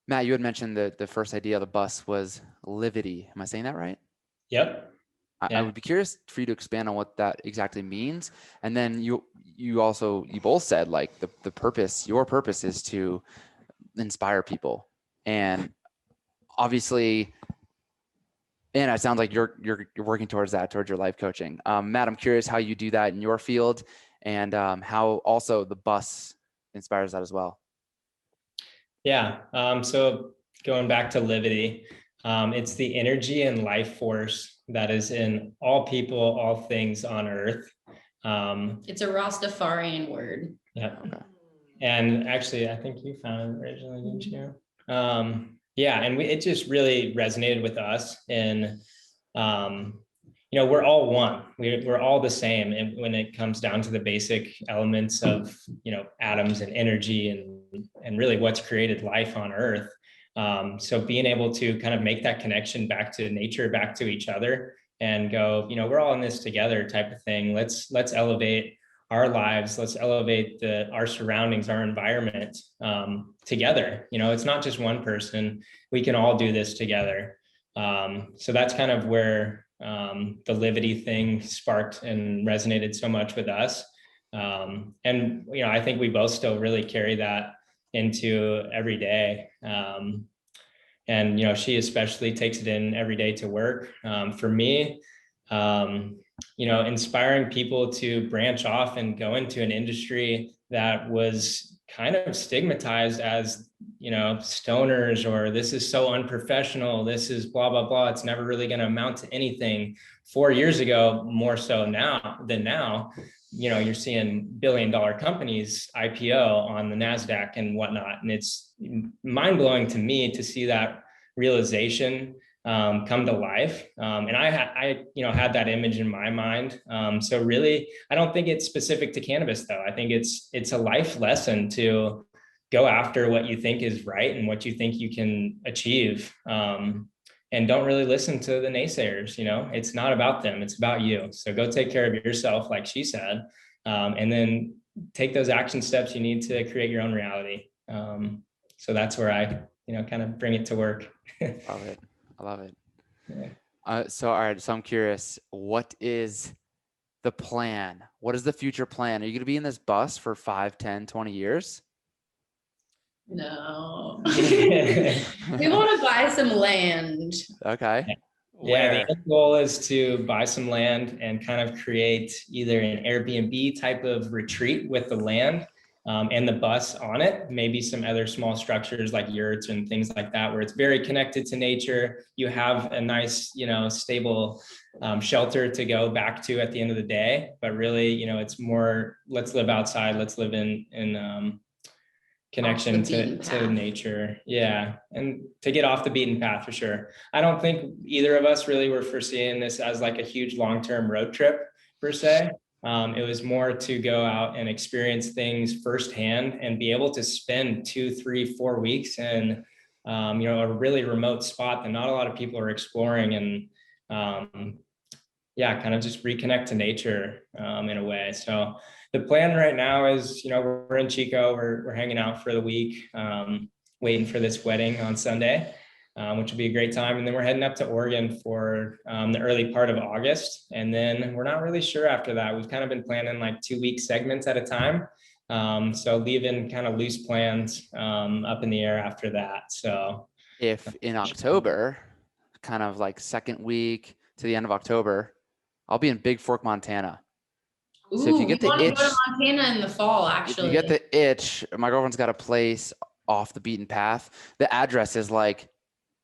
Matt, you had mentioned the first idea of the bus was livity. Am I saying that right? Yep. I would be curious for you to expand on what that exactly means. And then you both said like the purpose, your purpose is to inspire people. And obviously, and it sounds like you're working towards your life coaching. Matt, I'm curious how you do that in your field, and how also the bus inspires that as well. Yeah. So going back to livity, it's the energy and life force that is in all people, all things on earth. It's a Rastafarian word. Yeah. Okay. And actually, I think you found it originally, didn't you? Yeah. And it just really resonated with us. And, we're all one. We're all the same. And when it comes down to the basic elements of, atoms and energy and really what's created life on earth. So being able to kind of make that connection back to nature, back to each other, and go, we're all in this together type of thing. Let's elevate our lives. Let's elevate our surroundings, our environment together. You know, it's not just one person. We can all do this together. So that's kind of where the Livity thing sparked and resonated so much with us. And, you know, I think we both still really carry that into every day. And, you know, she especially takes it in every day to work. For me, you know, inspiring people to branch off and go into an industry that was kind of stigmatized as, you know, stoners, or this is so unprofessional, this is blah, blah, blah. It's never really going to amount to anything. 4 years ago, more so now, you know, you're seeing billion-dollar companies IPO on the NASDAQ and whatnot. And it's mind-blowing to me to see that realization come to life. And I you know, had that image in my mind. So really, I don't think it's specific to cannabis though. I think it's a life lesson to go after what you think is right and what you think you can achieve. And don't really listen to the naysayers. You know, it's not about them, it's about you. So go take care of yourself, like she said, and then take those action steps you need to create your own reality. So that's where I, you know, kind of bring it to work. Love it. I love it. Yeah. So, all right. So I'm curious, what is the plan? What is the future plan? Are you going to be in this bus for 5, 10, 20 years? No. We want to buy some land. Okay. Yeah, the end goal is to buy some land and kind of create either an Airbnb type of retreat with the land and the bus on it, maybe some other small structures like yurts and things like that, where it's very connected to nature. You have a nice, you know, stable shelter to go back to at the end of the day. But really, you know, it's more, let's live outside, let's live in connection to nature. Yeah. And to get off the beaten path for sure. I don't think either of us really were foreseeing this as like a huge long-term road trip per se. It was more to go out and experience things firsthand and be able to spend 2, 3, 4 weeks in, you know, a really remote spot that not a lot of people are exploring, and yeah, kind of just reconnect to nature in a way. So the plan right now is, you know, we're in Chico, we're hanging out for the week, waiting for this wedding on Sunday, which will be a great time. And then we're heading up to Oregon for the early part of August. And then we're not really sure after that. We've kind of been planning like 2-week segments at a time. So leaving kind of loose plans up in the air after that. So if in October, kind of like second week to the end of October, I'll be in Big Fork, Montana. Ooh, so if you get the itch, go to Montana in the fall, actually. If you get the itch, my girlfriend's got a place off the beaten path. The address is like,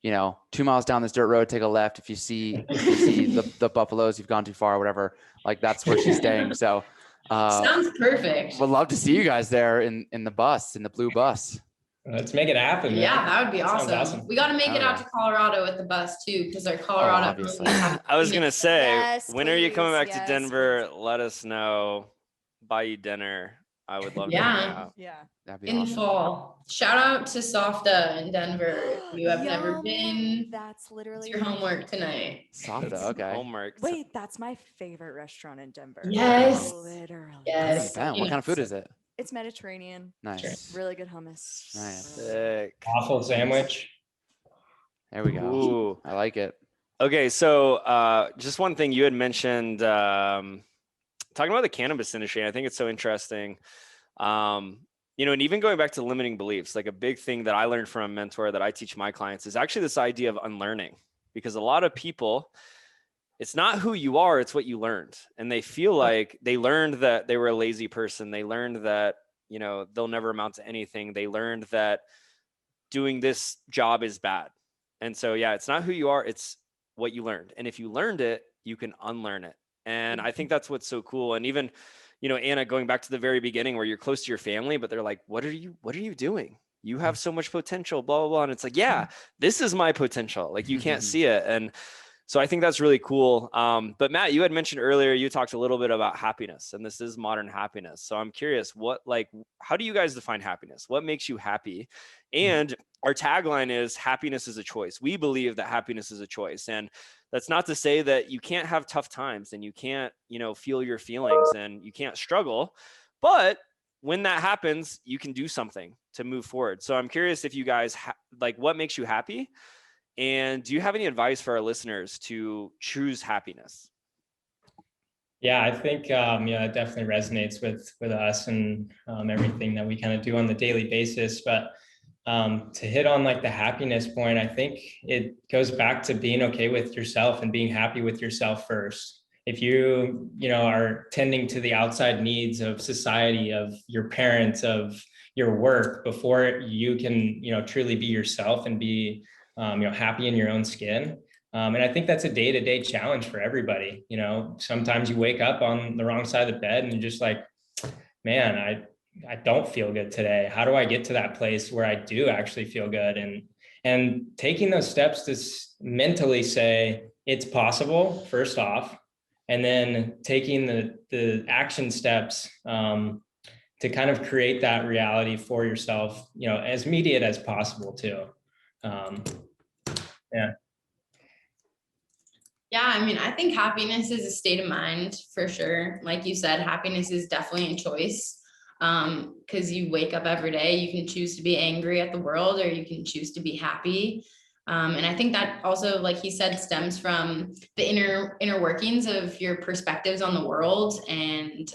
you know, 2 miles down this dirt road, take a left. If you see the buffaloes, you've gone too far or whatever, like that's where she's staying. So sounds perfect. Would love to see you guys there in the bus, in the blue bus. Let's make it happen. Man. Yeah, that would be Awesome. We got to make it out to Colorado with the bus too, because our Colorado. Obviously. I was gonna say, Yes, when are you coming back please, to Denver? Let us know. Buy you dinner. I would love to hang out. Yeah. That'd be in the awesome. fall. Shout out to Softa in Denver. If you have never Yum. been, That's literally it's your homework tonight. Softa, okay. Homework. Wait, that's my favorite restaurant in Denver. Yes. Literally. Yes. Ben, what kind of food is it? It's Mediterranean. Nice. Really good hummus. Nice. Sick. Waffle sandwich. There we go. Ooh. I like it. Okay, so just one thing you had mentioned, talking about the cannabis industry. I think it's so interesting. You know, and even going back to limiting beliefs, like a big thing that I learned from a mentor that I teach my clients is actually this idea of unlearning, because a lot of people, it's not who you are, it's what you learned. And they feel like they learned that they were a lazy person. They learned that, you know, they'll never amount to anything. They learned that doing this job is bad. And so, yeah, it's not who you are, it's what you learned. And if you learned it, you can unlearn it. And I think that's what's so cool. And even, you know, Anna, going back to the very beginning where you're close to your family, but they're like, what are you doing? You have so much potential, blah, blah, blah. And it's like, yeah, this is my potential. Like you can't see it. And So I think that's really cool. But Matt, you had mentioned earlier, you talked a little bit about happiness, and this is modern happiness. So I'm curious, how do you guys define happiness? What makes you happy? And our tagline is happiness is a choice. We believe that happiness is a choice. And that's not to say that you can't have tough times and you can't, feel your feelings and you can't struggle, but when that happens, you can do something to move forward. So I'm curious if you guys what makes you happy? And do you have any advice for our listeners to choose happiness? Yeah, I think it definitely resonates with us and everything that we kind of do on the daily basis. But to hit on like the happiness point, I think it goes back to being okay with yourself and being happy with yourself first. If you are tending to the outside needs of society, of your parents, of your work before you can truly be yourself and be happy in your own skin. And I think that's a day-to-day challenge for everybody. Sometimes you wake up on the wrong side of the bed and you're just like, man, I don't feel good today. How do I get to that place where I do actually feel good? And taking those steps to mentally say it's possible, first off, and then taking the action steps to kind of create that reality for yourself, as immediate as possible too. Yeah, I mean, I think happiness is a state of mind for sure. Like you said, happiness is definitely a choice. Because you wake up every day, you can choose to be angry at the world or you can choose to be happy. And I think that also, like he said, stems from the inner workings of your perspectives on the world and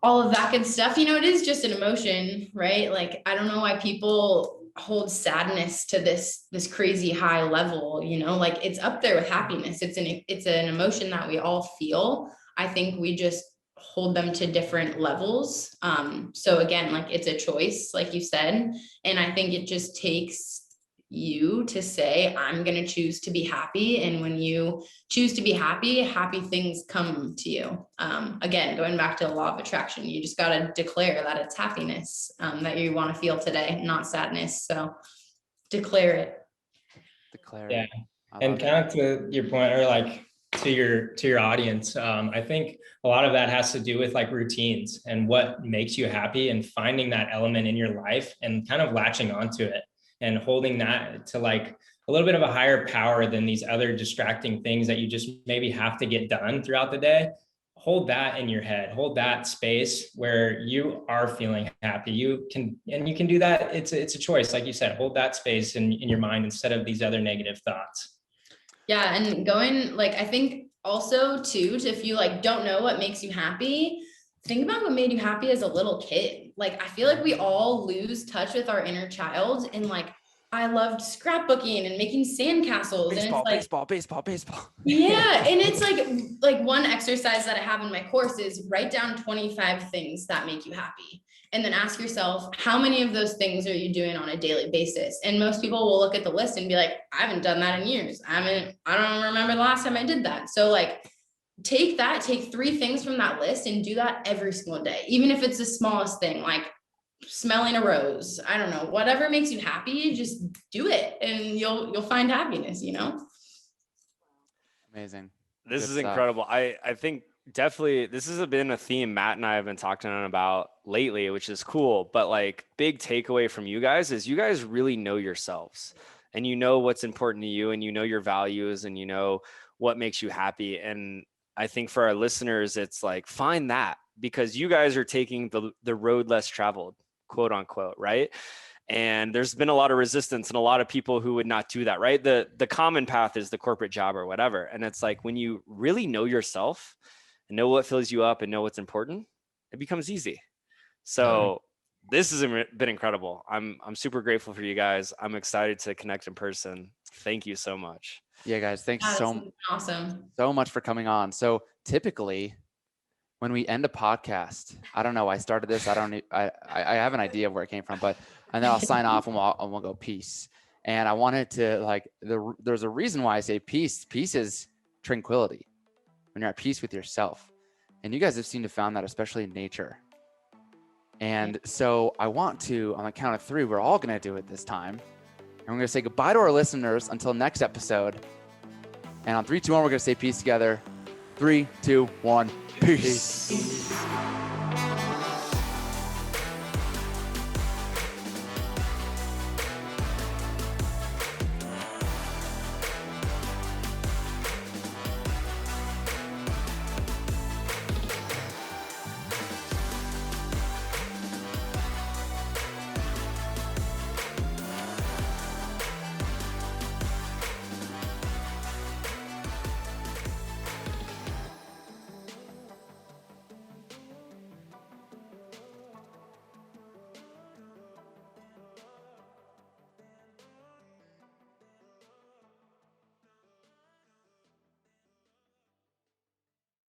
all of that good stuff. It is just an emotion, right? Like, I don't know why people hold sadness to this crazy high level, like it's up there with happiness. It's an emotion that we all feel. I think we just hold them to different levels. So again, like it's a choice, like you said, and I think it just takes you to say, I'm going to choose to be happy. And when you choose to be happy, happy things come to you. Again, going back to the law of attraction, you just got to declare that it's happiness that you want to feel today, not sadness. So declare it. Declare. Yeah. It. And kind of to your point, or like to your audience, I think a lot of that has to do with like routines and what makes you happy and finding that element in your life and kind of latching onto it and holding that to like a little bit of a higher power than these other distracting things that you just maybe have to get done throughout the day. Hold that in your head, hold that space where you are feeling happy. You can do that. It's a choice. Like you said, hold that space in your mind instead of these other negative thoughts. Yeah. And going, like, I think also too, if you like don't know what makes you happy, think about what made you happy as a little kid. Like, I feel like we all lose touch with our inner child, and like, I loved scrapbooking and making sandcastles. Baseball, and it's like, baseball. yeah. And it's like one exercise that I have in my course is write down 25 things that make you happy. And then ask yourself, how many of those things are you doing on a daily basis? And most people will look at the list and be like, I haven't done that in years. I don't remember the last time I did that. So like, take 3 things from that list and do that every single day. Even if it's the smallest thing, like smelling a rose, I don't know, whatever makes you happy, just do it and you'll find happiness, Amazing. This Good is stuff. incredible. I think definitely this has been a theme Matt and I have been talking about lately, which is cool. But like, big takeaway from you guys is you guys really know yourselves and you know what's important to you and you know your values and you know what makes you happy. And I think for our listeners, it's like, find that, because you guys are taking the road less traveled, quote unquote, right? And there's been a lot of resistance and a lot of people who would not do that, right? The common path is the corporate job or whatever. And it's like, when you really know yourself and know what fills you up and know what's important, it becomes easy. So this has been incredible. I'm super grateful for you guys. I'm excited to connect in person. Thank you so much. Yeah, guys, thanks awesome. so much for coming on. So typically when we end a podcast, I don't know, I started this, I have an idea of where it came from, and then I'll sign off and we'll go peace. And I wanted to there's a reason why I say peace. Peace is tranquility, when you're at peace with yourself. And you guys have seemed to found that, especially in nature. And so I want to, on the count of 3, we're all going to do it this time. And we're going to say goodbye to our listeners until next episode. And on 3, 2, 1, we're going to say peace together. 3, 2, 1, peace. Peace.